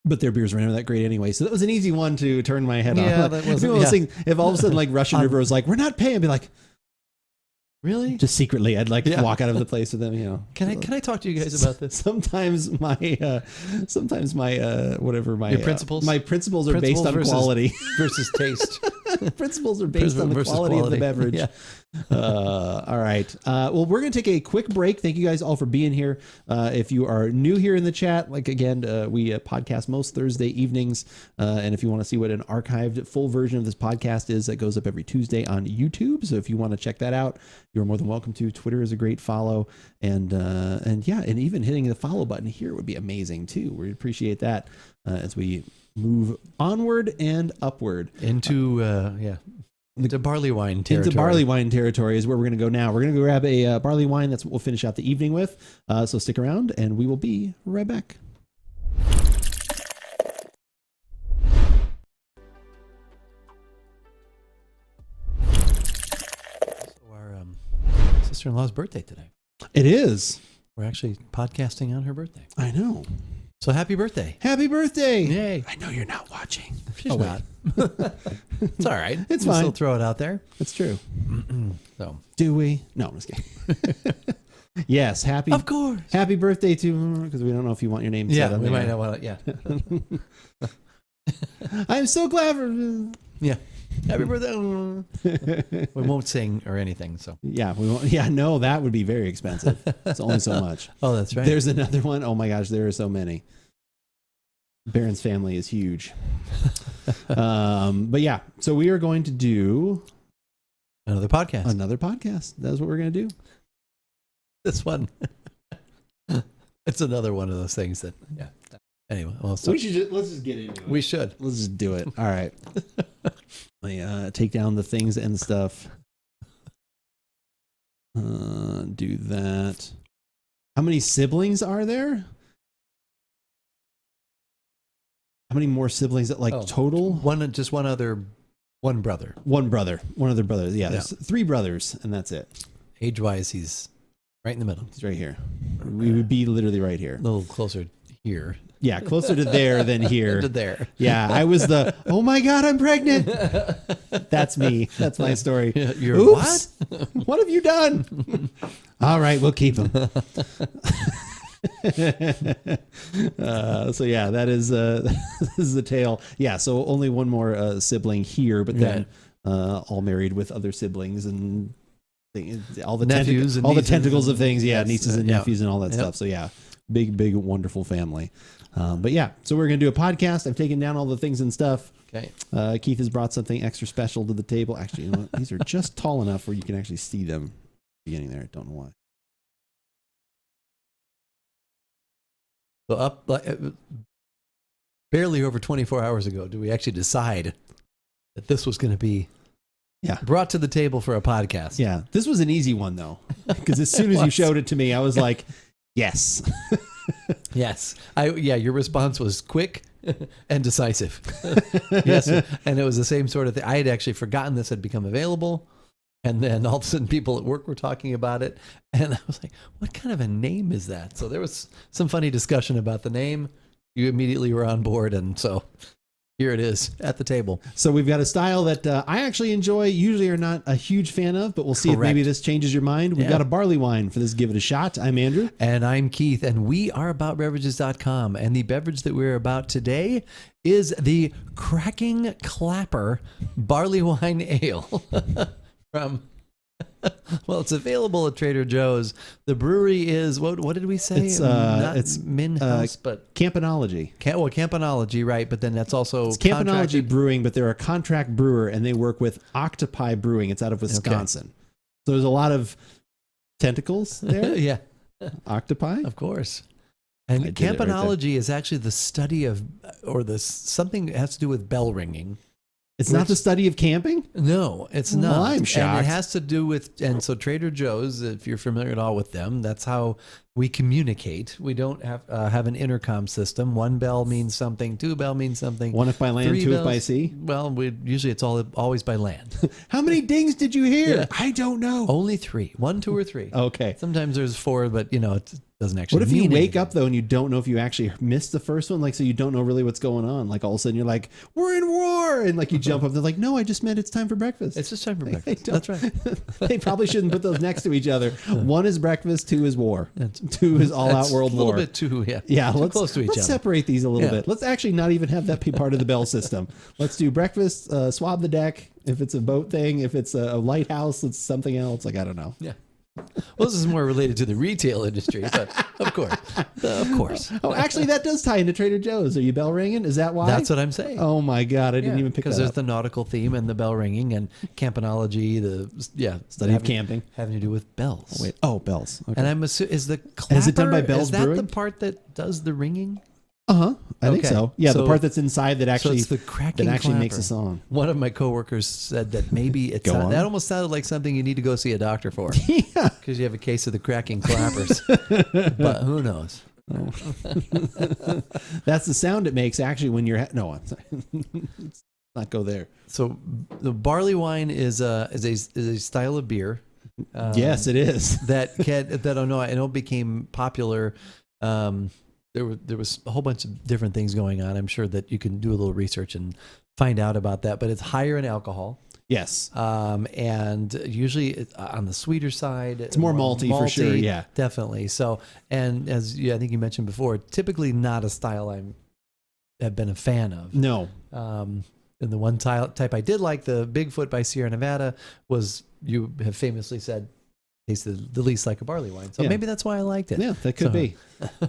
But their beers were never that great anyway, so that was an easy one to turn my head Yeah, off. that It's wasn't- one of those yeah. things, if all of a sudden like Russian River was like, we're not paying, I'd be like, Really? just secretly, I'd like Yeah. walk out of the place with them. Can I talk to you guys about this? Sometimes my Your principles? my principles are Principles based on versus- quality. Versus taste. Principles are based on the Versus quality of the beverage. Yeah. All right. Well, we're going to take a quick break. Thank you guys all for being here. If you are new here in the chat, we podcast most Thursday evenings. And if you want to see what an archived full version of this podcast is, that goes up every Tuesday on YouTube. So if you want to check that out, you're more than welcome to. Twitter is a great follow. And even hitting the follow button here would be amazing too. We appreciate that as we move onward and upward. Into Barleywine territory. Into Barleywine territory is where we're going to go now. We're going to go grab a barley wine. That's what we'll finish out the evening with. So stick around, and we will be right back. Our sister-in-law's birthday today. It is. We're actually podcasting on her birthday. I know. So happy birthday. Happy birthday. Yay. I know you're not watching. She's Oh, wait. not. It's all right. It's We'll fine. still throw it out there. That's true. So, Do we? No, I'm just kidding. Yes. Happy. of course. Happy birthday to, because we don't know if you want your name Yeah, said on we there. might not want to. Yeah. I'm so glad for. Yeah. Happy birthday. We won't sing or anything. So. Yeah, we won't. Yeah, no, that would be very expensive. It's only so much. Oh, that's right. There's another one. Oh my gosh, there are so many. Barron's family is huge. But yeah, so we are going to do Another podcast. another podcast. That's what we're going to do. This one. It's another one of those things that, yeah. Anyway, well, so Let's just get into it. we should. Let's just do it. All right. Let me take down the things and stuff. Do that. How many siblings are there? How many more siblings? Total? One brother. One brother. One other brother. Yeah, there's 3 brothers, and that's it. Age-wise, he's right in the middle. He's right here. We would be literally right here. A little closer here. Yeah, closer to there than here. To there. Yeah, I was oh my God, I'm pregnant. That's me. That's my story. You're Oops. What have you done? All right, we'll keep him. So yeah, that is this is the tale. Yeah, so only one more sibling here, but then all married with other siblings and all the nephews, all the tentacles of things. Yeah, yes, nieces and nephews and all that stuff. So yeah, big wonderful family. But yeah, so we're gonna do a podcast. I've taken down all the things and stuff. Okay. Keith has brought something extra special to the table. Actually, you know what? These are just tall enough where you can actually see them beginning there. I don't know why. So up barely over 24 hours ago, do we actually decide that this was going to be brought to the table for a podcast? Yeah, this was an easy one though, because as soon as you showed it to me, I was like, yes. Yes. Your response was quick and decisive. Yes. And it was the same sort of thing. I had actually forgotten this had become available. And then all of a sudden people at work were talking about it. And I was like, what kind of a name is that? So there was some funny discussion about the name. You immediately were on board. And so here it is at the table. So we've got a style that I actually enjoy, usually are not a huge fan of, but we'll see if maybe this changes your mind. We've got a barley wine for this. Give it a shot. I'm Andrew. And I'm Keith. And we are AboutBeverages.com. And the beverage that we're about today is the Cracking Clapper Barleywine Ale. Well, it's available at Trader Joe's. The brewery is what did we say? It's Minhouse, but Campanology. Campanology, right? But then that's also Campanology Brewing, but they're a contract brewer and they work with Octopi Brewing. It's out of Wisconsin. So there's a lot of tentacles there. Yeah, octopi, of course. And Campanology is actually the study of, something that has to do with bell ringing. It's not the study of camping? No, it's not. Well, I'm shocked. And it has to do with, and so Trader Joe's, if you're familiar at all with them, that's how we communicate. We don't have an intercom system. One bell means something, two bell means something. One if by land, two if by sea? Well, usually it's always by land. How many dings did you hear? Yeah. I don't know. Only 3. 1, 2, or 3. Okay. Sometimes there's 4, but it doesn't actually What if you mean wake anything. up though and you don't know if you actually missed the first one? Like, so you don't know really what's going on. Like all of a sudden you're like, we're in war. And like you jump up, they're like, no, I just meant it's time for breakfast. It's just time for breakfast. That's right. They probably shouldn't put those next to each other. 1 is breakfast, 2 is war. 2 is all out world war. A little bit too, too close to each other. Let's separate these a little bit. Let's actually not even have that be part of the bell system. Let's do breakfast, swab the deck. If it's a boat thing, if it's a lighthouse, it's something else. Like, I don't know. Yeah. Well, this is more related to the retail industry, but of course. Oh, actually, that does tie into Trader Joe's. Are you bell ringing? Is that why? That's what I'm saying. Oh my God, I didn't even pick that up. Because there's the nautical theme and the bell ringing and Campanology, study of camping, having to do with bells. Bells. Okay. And I'm assuming is the clapper, is it done by Bells Brewing? Is that the part that does the ringing? I think so. Yeah, the part that's inside that actually it's the cracking makes a song. One of my coworkers said that maybe that almost sounded like something you need to go see a doctor for. Yeah, because you have a case of the cracking clappers. But who knows? Oh. That's the sound it makes actually when you're I'm sorry. Let's not go there. So the barley wine is a style of beer. Yes, it is. I know became popular. There was a whole bunch of different things going on. I'm sure that you can do a little research and find out about that. But it's higher in alcohol. Yes. And usually on the sweeter side. It's more malty for sure. Yeah. Definitely. So, and as I think you mentioned before, typically not a style have been a fan of. No. And the one type I did like, the Bigfoot by Sierra Nevada, was, you have famously said, tasted the least like a barley wine. So maybe that's why I liked it. Yeah, that could be.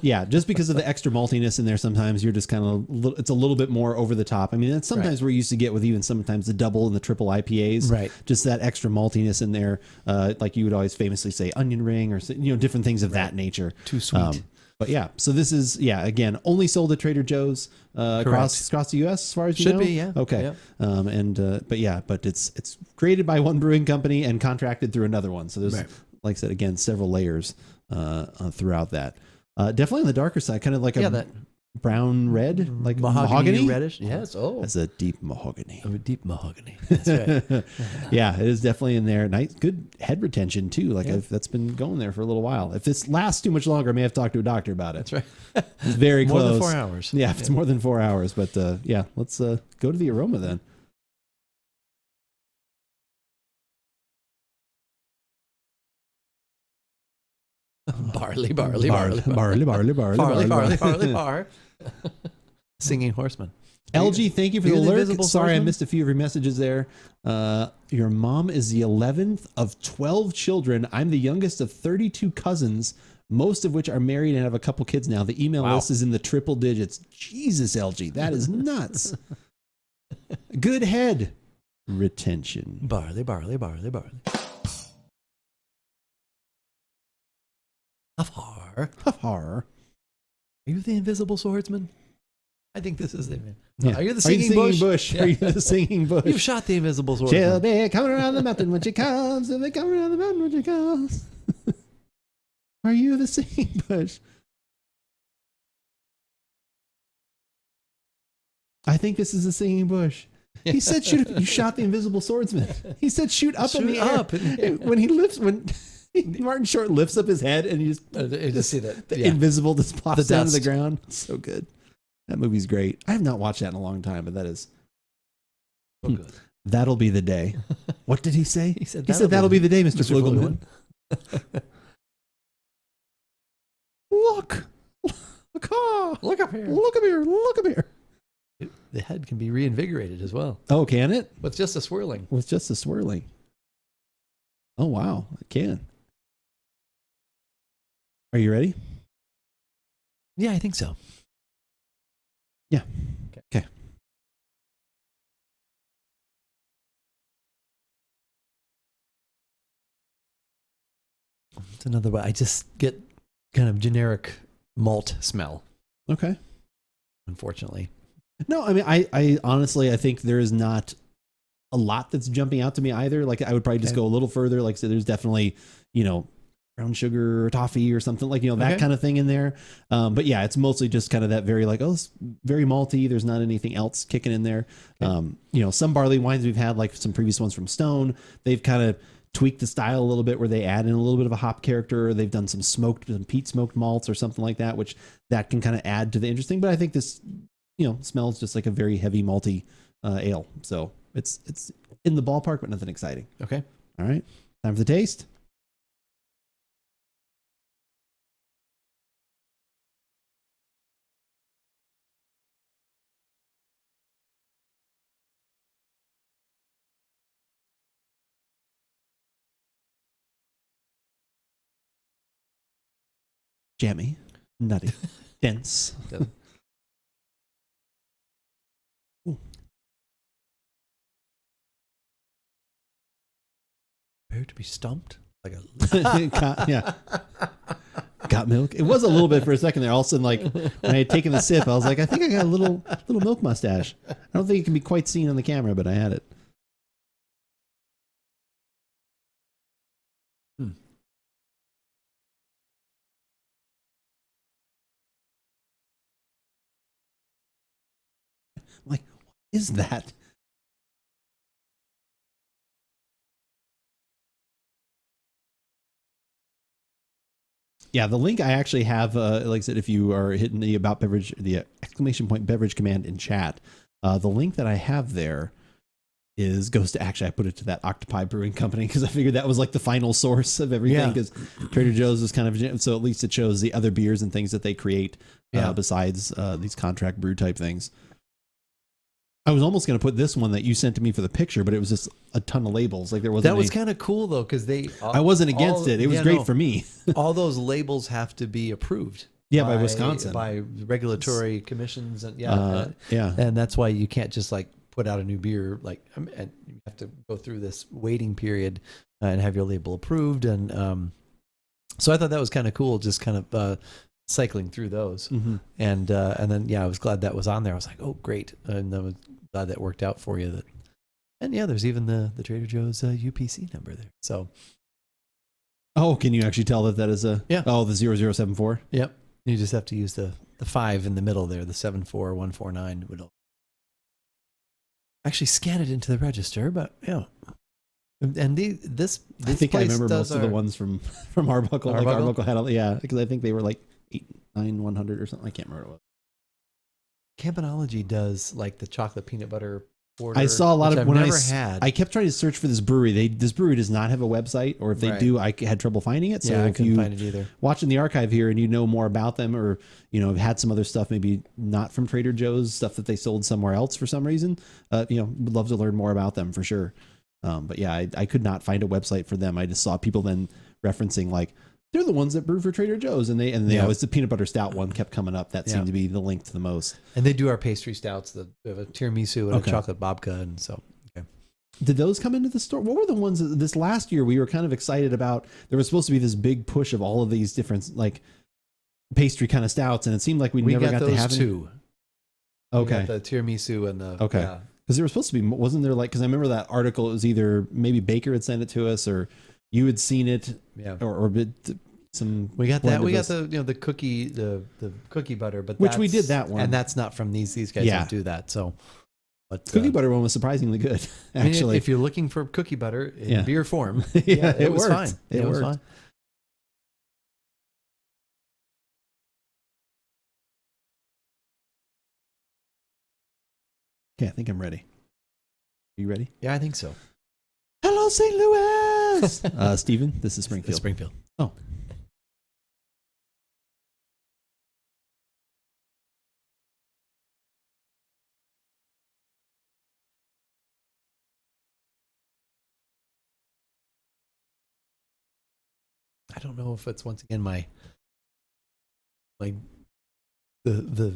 Yeah, just because of the extra maltiness in there, sometimes you're just kind of, it's a little bit more over the top. I mean, that's sometimes we're used to get with even sometimes the double and the triple IPAs. Right. Just that extra maltiness in there. Like you would always famously say onion ring or, different things of that nature. Too sweet. But yeah, so this is, again, only sold at Trader Joe's across the U.S. as far as you know? Should be, yeah. Okay. Yeah. But it's created by one brewing company and contracted through another one. So there's, like I said, again, several layers throughout that. Definitely on the darker side, kind of like a brown red, like mahogany reddish. Yes. Oh, that's a deep mahogany. A deep mahogany. That's right. Yeah, it is definitely in there. Nice, good head retention too. Like that's been going there for a little while. If this lasts too much longer, I may have to talk to a doctor about it. That's right. It's very more close. More than 4 hours. Yeah, if it's more than 4 hours. But let's go to the aroma then. barley. Barley, Bar. Singing horseman. LG, thank you for You're the the alert. invisible Sorry, I swordsman? missed a few of your messages there. Your mom is the 11th of 12 children. I'm the youngest of 32 cousins, most of which are married and have a couple kids now. The email list is in the triple digits. Jesus, LG, that is nuts. Good head retention. Barley. Afar. Har. Are you the invisible swordsman? I think this is the man. Yeah. Are you the singing bush? Are you the singing bush? You've shot the invisible She'll swordsman. be coming around the mountain when she comes. She'll be coming around the mountain when she comes. Are you the singing bush? I think this is the singing bush. He said, "Shoot! You shot the invisible swordsman." He said, "Shoot up in Shoot the air." up in the air. When Martin Short lifts up his head and you just see that. the Yeah. invisible just plops The down to the dust. ground. It's so good. That movie's great. I have not watched that in a long time, but that is Oh, good. that'll be the day. What did he say? He said that'll be the day, Mr. Flugelman. Flugelman. Look Look up here. Look up here. Look up here. The head can be reinvigorated as well Oh, can it? with just a swirling. With just a swirling. Oh, wow. It can. Are you ready? Yeah, I think so. Yeah. Okay. It's another way. I just get kind of generic malt smell, Okay. unfortunately. No, I mean, I honestly, I think there is not a lot that's jumping out to me either. Like, I would probably just Okay. go a little further. Like, so there's definitely, brown sugar or toffee or something like, that Okay. kind of thing in there. But yeah, it's mostly just kind of that very like, it's very malty. There's not anything else kicking in there. Okay. Some barley wines we've had, like some previous ones from Stone, they've kind of tweaked the style a little bit where they add in a little bit of a hop character. They've done some peat smoked malts or something like that, which that can kind of add to the interesting. But I think this, smells just like a very heavy malty ale. So it's in the ballpark, but nothing exciting. Okay. All right. Time for the taste. Jammy, nutty, dense. Ooh. Prepare to be stumped like a. Yeah. Got milk. It was a little bit for a second there. All of a sudden, like when I had taken the sip, I was like, I think I got a little milk mustache. I don't think it can be quite seen on the camera, but I had it. Like, what is that? Yeah, the link I actually have, like I said, if you are hitting the About Beverage, the exclamation point beverage command in chat, the link that I have there goes to, actually I put it to that Octopi Brewing Company because I figured that was like the final source of everything, Yeah. because Trader Joe's is kind of, so at least it shows the other beers and things that they create Yeah. besides these contract brew type things. I was almost going to put this one that you sent to me for the picture, but it was just a ton of labels. Like there wasn't. That was any- kind of cool though, because I wasn't against it. It was great for me. all those labels have to be approved. Yeah, by Wisconsin. by regulatory commissions, and Yeah. and that's why you can't just like put out a new beer and you have to go through this waiting period and have your label approved, and so I thought that was kind of cool, just kind of cycling through those, and then I was glad that was on there. I was like, oh great, and I was glad that worked out for you. And there's even the Trader Joe's UPC number there. So Oh, can you actually tell that is a? Yeah. Oh, the 0074. yep, you just have to use the 5 in the middle there, the 74149 would actually scan it into the register, but yeah. And this I think I place remember does most of the ones from Arbuckle. Like Arbuckle? Arbuckle had, because I think they were like 89100 or something. I can't remember what it was. Campanology does like the chocolate peanut butter Porter. I saw a lot which of I've when never had. I kept trying to search for this brewery. This brewery does not have a website, or if they Right. do, I had trouble finding it. So yeah, I if couldn't you find it either. watching the archive here and you know more about them, or have had some other stuff, maybe not from Trader Joe's, stuff that they sold somewhere else for some reason, would love to learn more about them for sure. But yeah, I could not find a website for them. I just saw people then referencing like they're the ones that brew for Trader Joe's, and they always the peanut butter stout one kept coming up. That seemed to be the link to the most. And they do our pastry stouts. We have a tiramisu and Okay. a chocolate babka, and so. Did those come into the store? What were the ones this last year we were kind of excited about? There was supposed to be this big push of all of these different like pastry kind of stouts, and it seemed like we never got those to have any. two. Okay. We got the tiramisu and the Okay. Because there was supposed to be, wasn't there like, because I remember that article, it was either maybe Baker had sent it to us or you had seen it, or some. We got one that. of We got those- the cookie the cookie butter, but Which we that's- did that one. and that's not from these. These guys Yeah. don't do that. So, but Cookie butter one was surprisingly good, I mean, actually. if you're looking for cookie butter in Yeah. beer form, Yeah, it was worked. fine. It was worked. fine. Okay, I think I'm ready. Are you ready? Yeah, I think so. Hello, St. Louis. Steven, this is Springfield. Springfield. Oh. I don't know if it's once again my the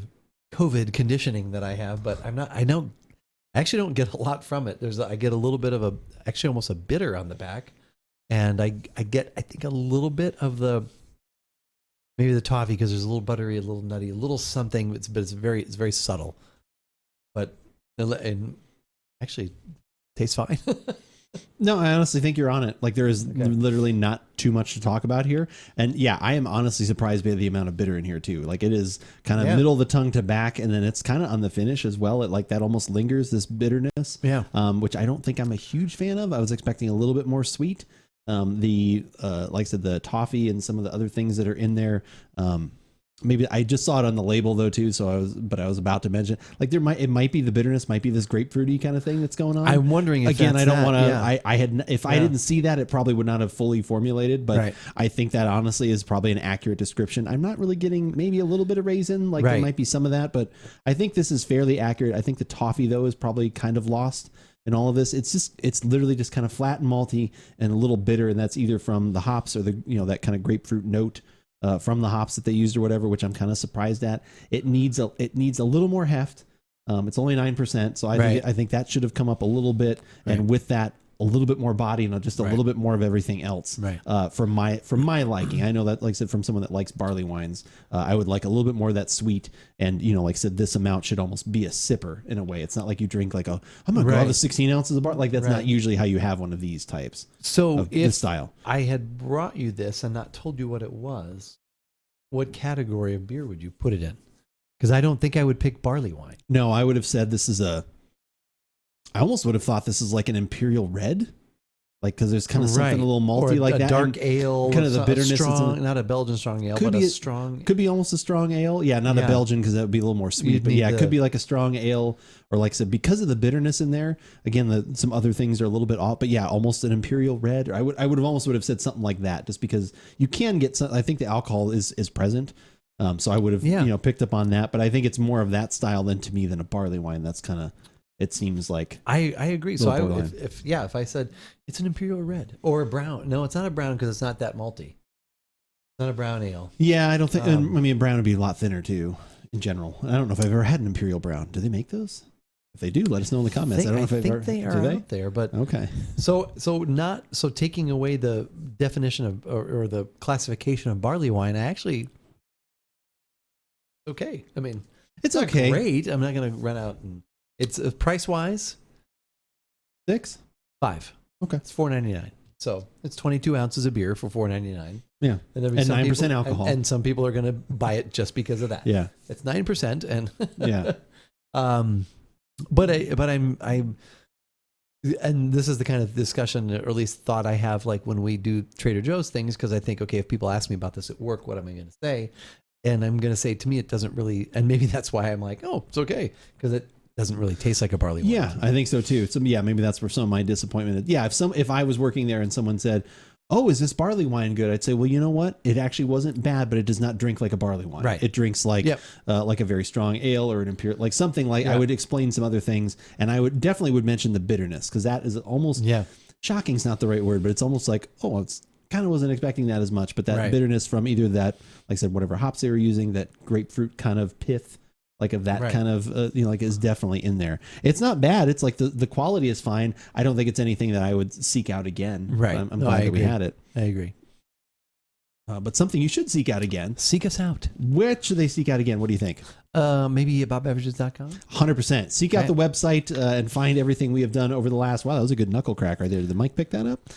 COVID conditioning that I have, but I actually don't get a lot from it. I get a little bit of actually almost a bitter on the back, and I get, I think, a little bit of maybe the toffee, because there's a little buttery, a little nutty, a little something, but it's very subtle. But and actually tastes fine. No, I honestly think you're on it. Like there is literally not too much to talk about here. And yeah, I am honestly surprised by the amount of bitter in here too. Like it is kind of middle of the tongue to back, and then it's kind of on the finish as well. It like that almost lingers, this bitterness. Yeah. Which I don't think I'm a huge fan of. I was expecting a little bit more sweet. Like I said, the toffee and some of the other things that are in there. Maybe I just saw it on the label though too, so I was about to mention like it might be the bitterness, might be this grapefruity kind of thing that's going on. I'm wondering if again, that's I don't that, want to. yeah. I didn't see that, it probably would not have fully formulated, but Right. I think that honestly is probably an accurate description. I'm not really getting maybe a little bit of raisin, like there Right. might be some of that, but I think this is fairly accurate. I think the toffee though is probably kind of lost in all of this. It's literally just kind of flat and malty and a little bitter, and that's either from the hops or the that kind of grapefruit note. From the hops that they used or whatever, which I'm kind of surprised at. It needs a little more heft. It's only 9%, so I think that should have come up a little bit, and with that, a little bit more body and just a little bit more of everything else. Right. From my liking, I know that, like I said, from someone that likes barley wines, I would like a little bit more of that sweet. And like I said, this amount should almost be a sipper in a way. It's not like you drink like I'm gonna go have a 16 ounces of barley. Like that's not usually how you have one of these types. So of this style. I had brought you this and not told you what it was, what category of beer would you put it in? Because I don't think I would pick barley wine. No, I would have said this is I almost would have thought this is like an imperial red, like because there's kind of something a little malty or like a that. dark and ale, kind of the bitterness. strong, not a Belgian strong ale, Could but be a strong. Could be almost a strong ale. Yeah, not a Belgian because that would be a little more sweet. You'd But need yeah, it could be like a strong ale, or like I said, because of the bitterness in there. Again, some other things are a little bit off. But yeah, almost an imperial red. Or I would have almost would have said something like that, just because you can get some. I think the alcohol is present. So I would have picked up on that. But I think it's more of that style than a barley wine. That's kind of. It seems like I agree. So borderline. if I said it's an imperial red or a brown, no, it's not a brown because it's not that malty. It's not a brown ale. Yeah, I don't think. I mean, brown would be a lot thinner too, in general. I don't know if I've ever had an imperial brown. Do they make those? If they do, let us know in the comments. I don't know if they are out there, but okay. So taking away the definition of or the classification of barley wine, I actually okay. I mean, it's not okay. Great. I'm not going to run out and. It's price wise, 6, 5. Okay, it's $4.99. So it's 22 ounces of beer for $4.99. Yeah, and and 9% alcohol. And some people are going to buy it just because of that. Yeah, it's 9%, and yeah. But I'm, and this is the kind of discussion, or at least thought I have, like when we do Trader Joe's things, because I think, okay, if people ask me about this at work, what am I going to say? And I'm going to say, to me, it doesn't really, and maybe that's why I'm like, oh, it's okay, because it doesn't really taste like a barley wine. Yeah, I think so too. So yeah, maybe that's where some of my disappointment is. Yeah, if I was working there and someone said, "Oh, is this barley wine good?" I'd say, "Well, you know what? It actually wasn't bad, but it does not drink like a barley wine. Right. It drinks like like a very strong ale or an imperial, like something like." I would explain some other things, and I would definitely mention the bitterness, because that is almost shocking's not the right word, but it's almost like, oh, it's kind of wasn't expecting that as much, but that bitterness from either that, like I said, whatever hops they were using, that grapefruit kind of pith. Like of that kind of, like is definitely in there. It's not bad. It's like the quality is fine. I don't think it's anything that I would seek out again. Right. I'm glad that we had it. I agree. But something you should seek out again. Seek us out. Which should they seek out again? What do you think? Maybe AboutBeverages.com. 100%. Seek out the website and find everything we have done over the last, wow, that was a good knuckle crack right there. Did the mic pick that up?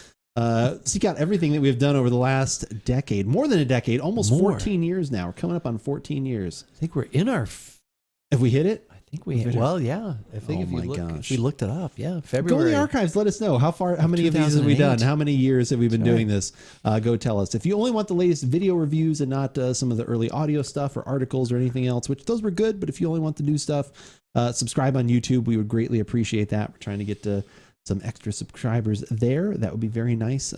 Seek out everything that we've done over the last decade, more than a decade, almost 14 years now. We're coming up on 14 years. I think we're in our... Have we hit it? I think we hit. Well, yeah. I think if we looked it up, February. Go in the archives. Let us know how many of these have we done. How many years have we been doing this? Go tell us. If you only want the latest video reviews and not some of the early audio stuff or articles or anything else, which those were good, but if you only want the new stuff, subscribe on YouTube. We would greatly appreciate that. We're trying to get some extra subscribers there. That would be very nice.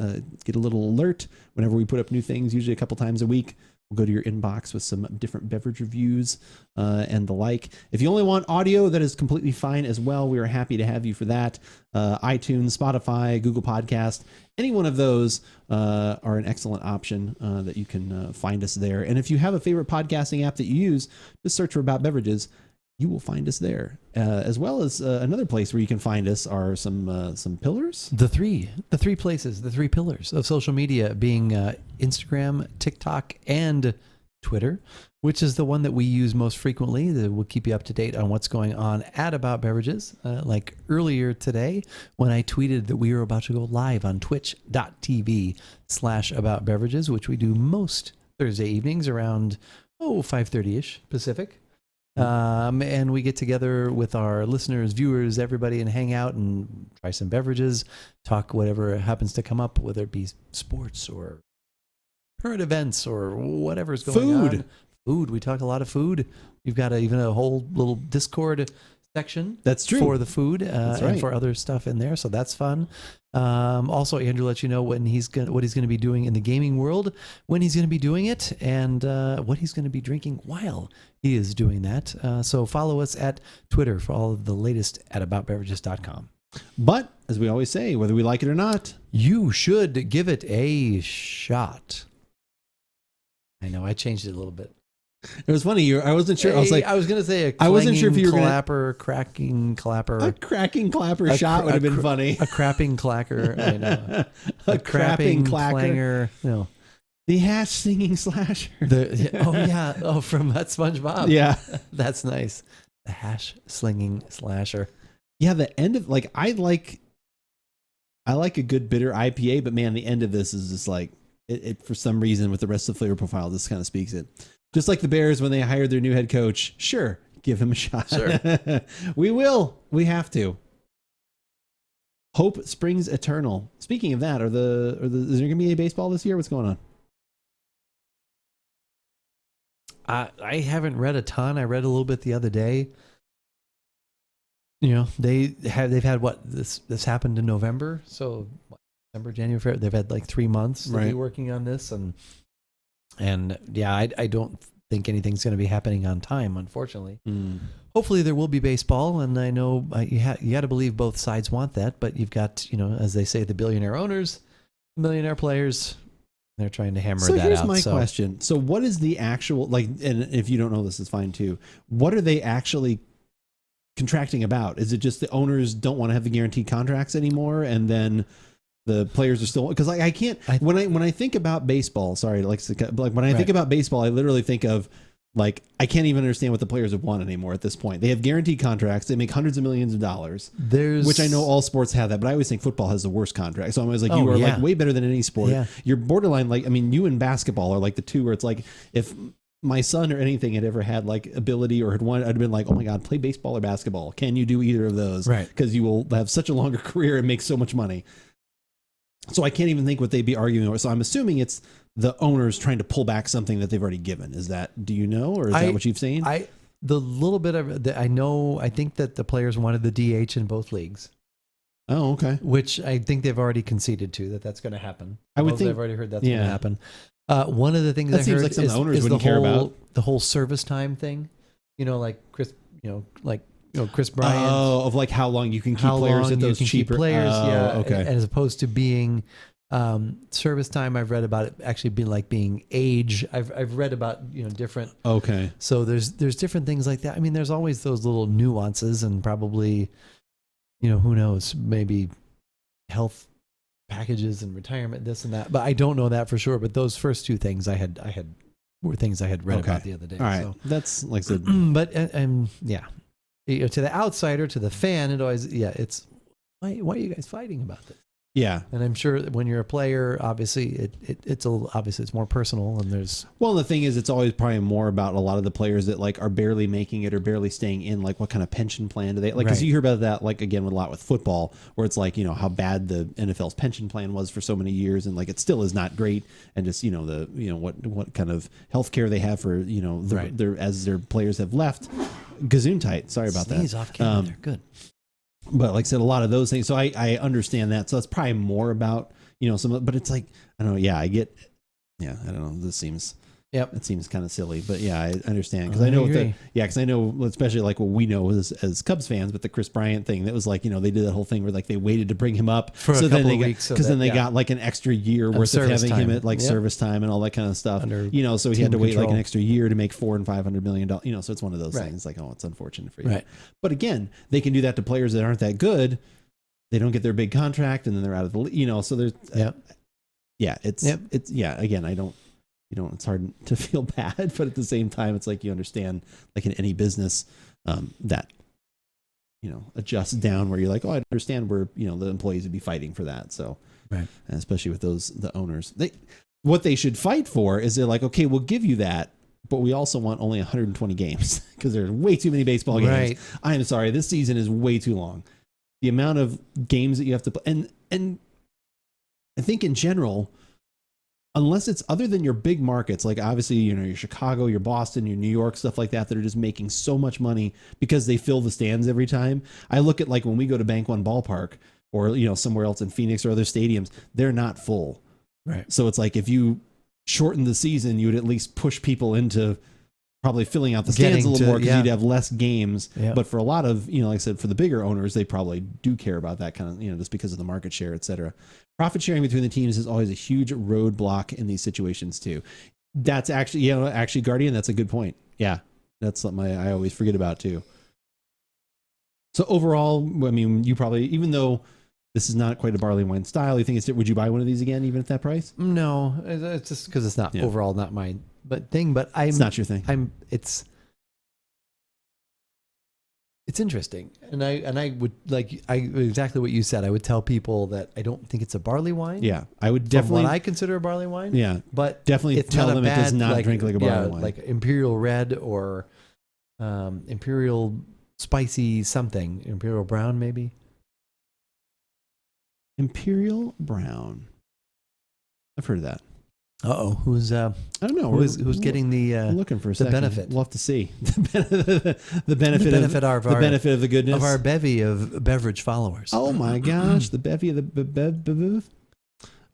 Get a little alert whenever we put up new things, usually a couple times a week. We'll go to your inbox with some different beverage reviews and the like. If you only want audio, that is completely fine as well. We are happy to have you for that. iTunes, Spotify, Google Podcast, any one of those are an excellent option that you can find us there. And if you have a favorite podcasting app that you use, just search for About Beverages. You will find us there, as well as another place where you can find us are some pillars. The three places, the three pillars of social media being Instagram, TikTok, and Twitter, which is the one that we use most frequently. That will keep you up to date on what's going on at About Beverages. Like earlier today, when I tweeted that we were about to go live on twitch.tv/AboutBeverages, which we do most Thursday evenings around 5:30ish Pacific. And we get together with our listeners, viewers, everybody, and hang out and try some beverages, talk whatever happens to come up, whether it be sports or current events or whatever's going on. Food. We talk a lot of food. We've got even a whole little Discord section. That's true. For the food and for other stuff in there. So that's fun. Also, Andrew lets you know what he's going to be doing in the gaming world, when he's going to be doing it, and what he's going to be drinking while he is doing that. So follow us at Twitter for all of the latest at AboutBeverages.com. But as we always say, whether we like it or not, you should give it a shot. I know I changed it a little bit. It was funny. I wasn't sure. I was going to say I wasn't sure if you were cracking clapper. A cracking clapper shot would have been funny. A crapping clacker. I know. a crapping clanger. No. The hash singing slasher. From that SpongeBob. Yeah. That's nice. The hash slinging slasher. Yeah, the end of I like a good bitter IPA, but man, the end of this is just like it for some reason with the rest of the flavor profile, this kind of speaks it. Just like the Bears when they hired their new head coach. Sure, give him a shot. Sure. We will. We have to. Hope springs eternal. Speaking of that, is there going to be any baseball this year? What's going on? I haven't read a ton. I read a little bit the other day. You know, they've had what this happened in November, so December, January, February. They've had like 3 months to be working on this, and yeah, I don't think anything's going to be happening on time, unfortunately. Hopefully there will be baseball, and I know you got to believe both sides want that, but you've got, as they say, the billionaire owners, millionaire players. They're trying to hammer that out. So here's my question. So what is the actual, and if you don't know this, is fine too. What are they actually contracting about? Is it just the owners don't want to have the guaranteed contracts anymore, and then the players are still, because I can't, when I think about baseball, when I think about baseball, I literally think of I can't even understand what the players have won anymore at this point. They have guaranteed contracts. They make hundreds of millions of dollars, which I know all sports have that, but I always think football has the worst contract. So I'm always you are way better than any sport. Yeah. You're borderline, you and basketball are the two where it's if my son or anything had ever had ability or had won, I'd have been oh my God, play baseball or basketball. Can you do either of those? Right. Because you will have such a longer career and make so much money. So I can't even think what they'd be arguing over. So I'm assuming it's the owners trying to pull back something that they've already given. Do you know, or is that what you've seen? the little bit of that I think that the players wanted the DH in both leagues, Oh, okay. which I think they've already conceded to that's going to happen. I would think- I've already heard that's yeah. going to happen. One of the things That I seems heard like some of is, the owners is wouldn't the care whole about. the whole service time thing. Like Chris, Chris Bryant. Oh, of like how long you can keep how players long at you those can cheaper keep players, Oh, okay. as opposed to being service time. I've read about it actually being age. I've read about different. Okay. So there's different things like that. I mean, there's always those little nuances, and probably, who knows, maybe health packages and retirement, this and that. But I don't know that for sure. But those first two things were things I had read Okay. about the other day. All right. So. That's like I said. But yeah, to the outsider, to the fan, it always it's why are you guys fighting about this? Yeah. And I'm sure that when you're a player, obviously it's more personal, and there's Well, the thing is, it's always probably more about a lot of the players that like are barely making it or barely staying in. Like, what kind of pension plan do they like? Because Right. you hear about that, like again, with a lot with football, where it's like how bad the NFL's pension plan was for so many years, and like it still is not great, and just what kind of health care they have for Right. as their players have left. Gesundheit. Sorry about sneeze that. off camera. They're good. But like I said, a lot of those things. So I understand that. So that's probably more about, but it's like, I don't know. Yeah, I don't know. This seems, Yep. it seems kind of silly, but yeah, I understand. Cause I know, because I know, especially like what we know as Cubs fans, but the Chris Bryant thing, that was like, they did that whole thing where like they waited to bring him up For a then couple they of got, weeks so cause then that- they yeah. got like an extra year worth of service having him time. at like Yep. service time and all that kind of stuff. Under So he team had to wait like control. an extra year to make $400 and $500 million. So it's one of those Right. things like, oh, it's unfortunate for you. Right. But again, they can do that to players that aren't that good. They don't get their big contract, and then they're out of the so there's again, I don't it's hard to feel bad, but at the same time it's like you understand, like in any business, that adjusts down where you're like, oh, I understand where the employees would be fighting for that. So Right. and especially with the owners, what they should fight for is they're like, okay, we'll give you that, but we also want only 120 games because there's way too many baseball games. Right. I am sorry, this season is way too long. The amount of games that you have to play, and I think in general, unless it's other than your big markets, like obviously your Chicago, your Boston, your New York, stuff like that are just making so much money because they fill the stands every time. I look at like when we go to Bank One Ballpark or somewhere else in Phoenix or other stadiums, they're not full. Right. So it's like if you shorten the season, you would at least push people into probably filling out the stands a little more because you'd have less games. Yeah. But for a lot of, like I said, for the bigger owners, they probably do care about that kind of, just because of the market share, et cetera. Profit sharing between the teams is always a huge roadblock in these situations too. That's actually, Guardian, that's a good point. Yeah. That's something I always forget about too. So overall, I mean, you probably, even though this is not quite a Barleywine style, you think would you buy one of these again, even at that price? No, it's just because it's not overall not my thing. But It's not your thing. It's interesting, and I would exactly what you said. I would tell people that I don't think it's a barley wine. Yeah, I would From definitely. what I consider a barley wine. Yeah, but definitely it's tell not them a it does bad, not drink like a barley wine. like Imperial Red or Imperial Spicy something, Imperial Brown maybe. Imperial Brown. I've heard of that. Who's I don't know. who's getting the we're looking for a the second. benefit? We'll have to see the benefit of the goodness of our bevy of beverage followers. Oh my gosh, the bevy of the bev.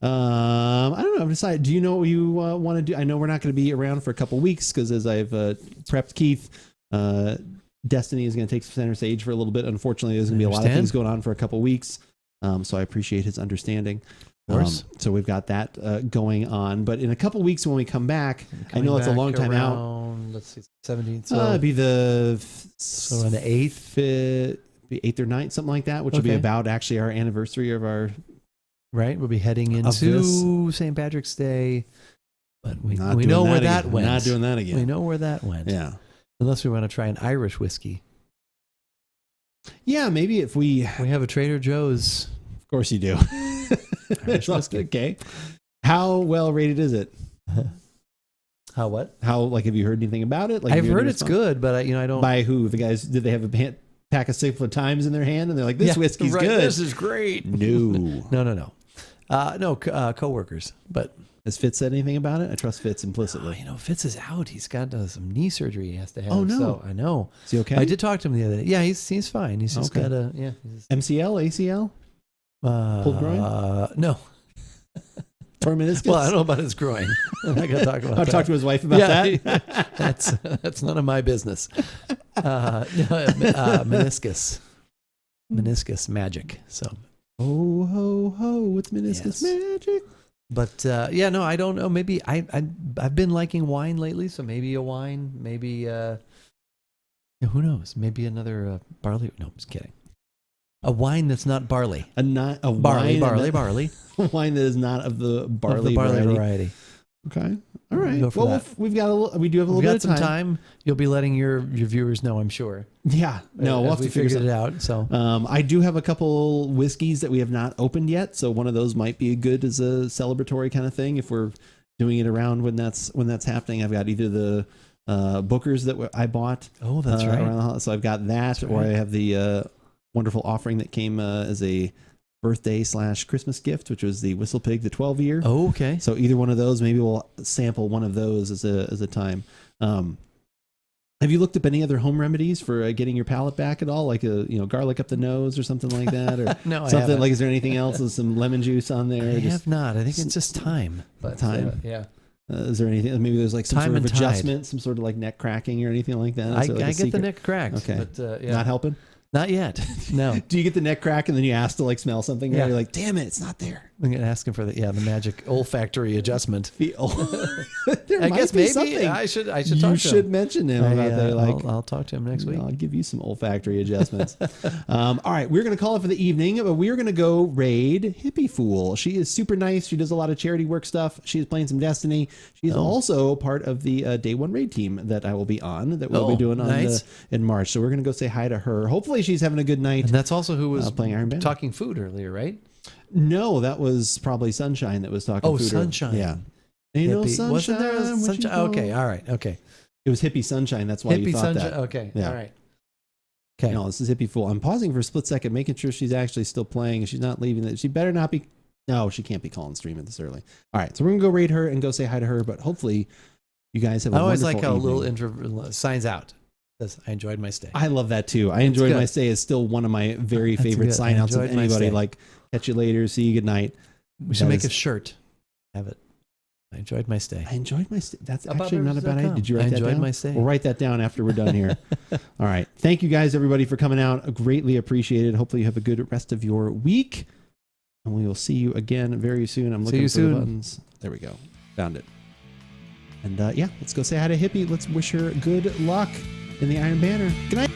I don't know. I've decided. Do you know what you want to do? I know we're not going to be around for a couple weeks because as I've prepped Keith, Destiny is going to take center stage for a little bit. Unfortunately, there's going to be a lot of things going on for a couple weeks. So I appreciate his understanding. Of course. So we've got that going on. But in a couple weeks when we come back, I know it's a long time out. Let's see, 17th. So It'd be the on the 8th, be 8th or 9th, something like that, which will be Okay. about actually our anniversary of our. right? We'll be heading this. into St. Patrick's Day, but we Not know doing where that that again. went. Not doing that again. We know where that went. Yeah. Unless we want to try an Irish whiskey. Yeah, maybe if we. We have a Trader Joe's. Of course you do. Irish whiskey. Okay. How well rated is it? How what? How have you heard anything about it? Like, I've have you heard any it's response? good, but I don't. By who? The guys? Did they have a pack of Six Foot Times in their hand and they're like, "This whiskey's right, good. This is great. No. No. No, coworkers. But Has Fitz said anything about it? I trust Fitz implicitly. Fitz is out. He's got some knee surgery he has to have. Oh, no. So I know. Is he okay? I did talk to him the other day. Yeah, he's fine. He's just Okay. got a he's, MCL, ACL, pulled groin, no. torn meniscus. Well, I don't know about his groin. I'm not gonna talk about I'll that. talk to his wife about that. That's none of my business. Meniscus magic. So, Ho ho ho! What's meniscus Yes. magic? but no, I don't know. Maybe I've been liking wine lately, so maybe a wine. Maybe who knows? Maybe another barley. No, I'm just kidding. A wine that's not barley. Barley. Barley. Wine that is not of the barley, Of the barley variety. variety. Okay. All right. Go for Well, that. we do have a little We've bit got of some time. You'll be letting your viewers know, I'm sure. Yeah. No, we'll as have we to figure figured it it out. out. So I do have a couple whiskeys that we have not opened yet, so one of those might be good as a celebratory kind of thing if we're doing it around when that's happening. I've got either the Bookers that I bought. Oh, that's right. around the holiday. So I've got that, That's or I right. have the wonderful offering that came as a birthday / Christmas gift, which was the Whistle Pig, the 12-year. Oh, okay. So either one of those, maybe we'll sample one of those as a time. Have you looked up any other home remedies for getting your palate back at all, like garlic up the nose or something like that, or No, I something haven't. like? Is there anything else with some lemon juice on there? I Just- have not. I think it's just time. But, Time. yeah. is there anything? Maybe there's like some Time sort of and tide. adjustment, some sort of like neck cracking or anything like that. I Is there, like, a get the secret? neck cracked. Okay. But, yeah. Not helping. Not yet. No. Do you get the neck crack and then you ask to like smell something? Yeah. And you're like, damn it, it's not there. I'm asking for the magic olfactory adjustment. There I might guess be maybe something. I should talk You to should him. mention him about that. Like, I'll talk to him next week. I'll give you some olfactory adjustments. All right, we're going to call it for the evening, but we're going to go raid Hippie Fool. She is super nice. She does a lot of charity work stuff. She's playing some Destiny. She's also part of the Day One raid team that I will be on, that we'll be doing nice. in March. So we're going to go say hi to her. Hopefully she's having a good night. And that's also who was playing Iron Band. talking food earlier, right? No, that was probably Sunshine that was talking Oh, food. Sunshine. Yeah. Ain't no Hippie. sunshine. Wasn't there a when she's sunshine? gone. Okay, all right, okay. It was Hippie Sunshine. That's why you Hippie thought sunshine. that. Okay, Yeah. all right. Okay. No, this is Hippie Fool. I'm pausing for a split second, making sure she's actually still playing. She's not leaving. She better not be. No, she can't be calling streaming this early. All right, so we're gonna go raid her and go say hi to her. But hopefully, you guys have. I always like wonderful how a little evening. intro signs out. Says, I enjoyed my stay. I love that too. I enjoyed good. my stay. Is still one of my very That's favorite good. sign outs of I enjoyed my anybody. stay. Like, catch you later. See you. Good night. We should That make is- a shirt. Have it. I enjoyed my stay. I enjoyed my stay. That's actually not a bad idea. AboutBeverages.com. Did you write I that enjoyed down? my stay. We'll write that down after we're done here. All right. Thank you guys, everybody, for coming out. Greatly appreciated. Hopefully you have a good rest of your week. And we will see you again very soon. I'm See looking you for the soon. buttons. There we go. Found it. And let's go say hi to Hippie. Let's wish her good luck in the Iron Banner. Good night.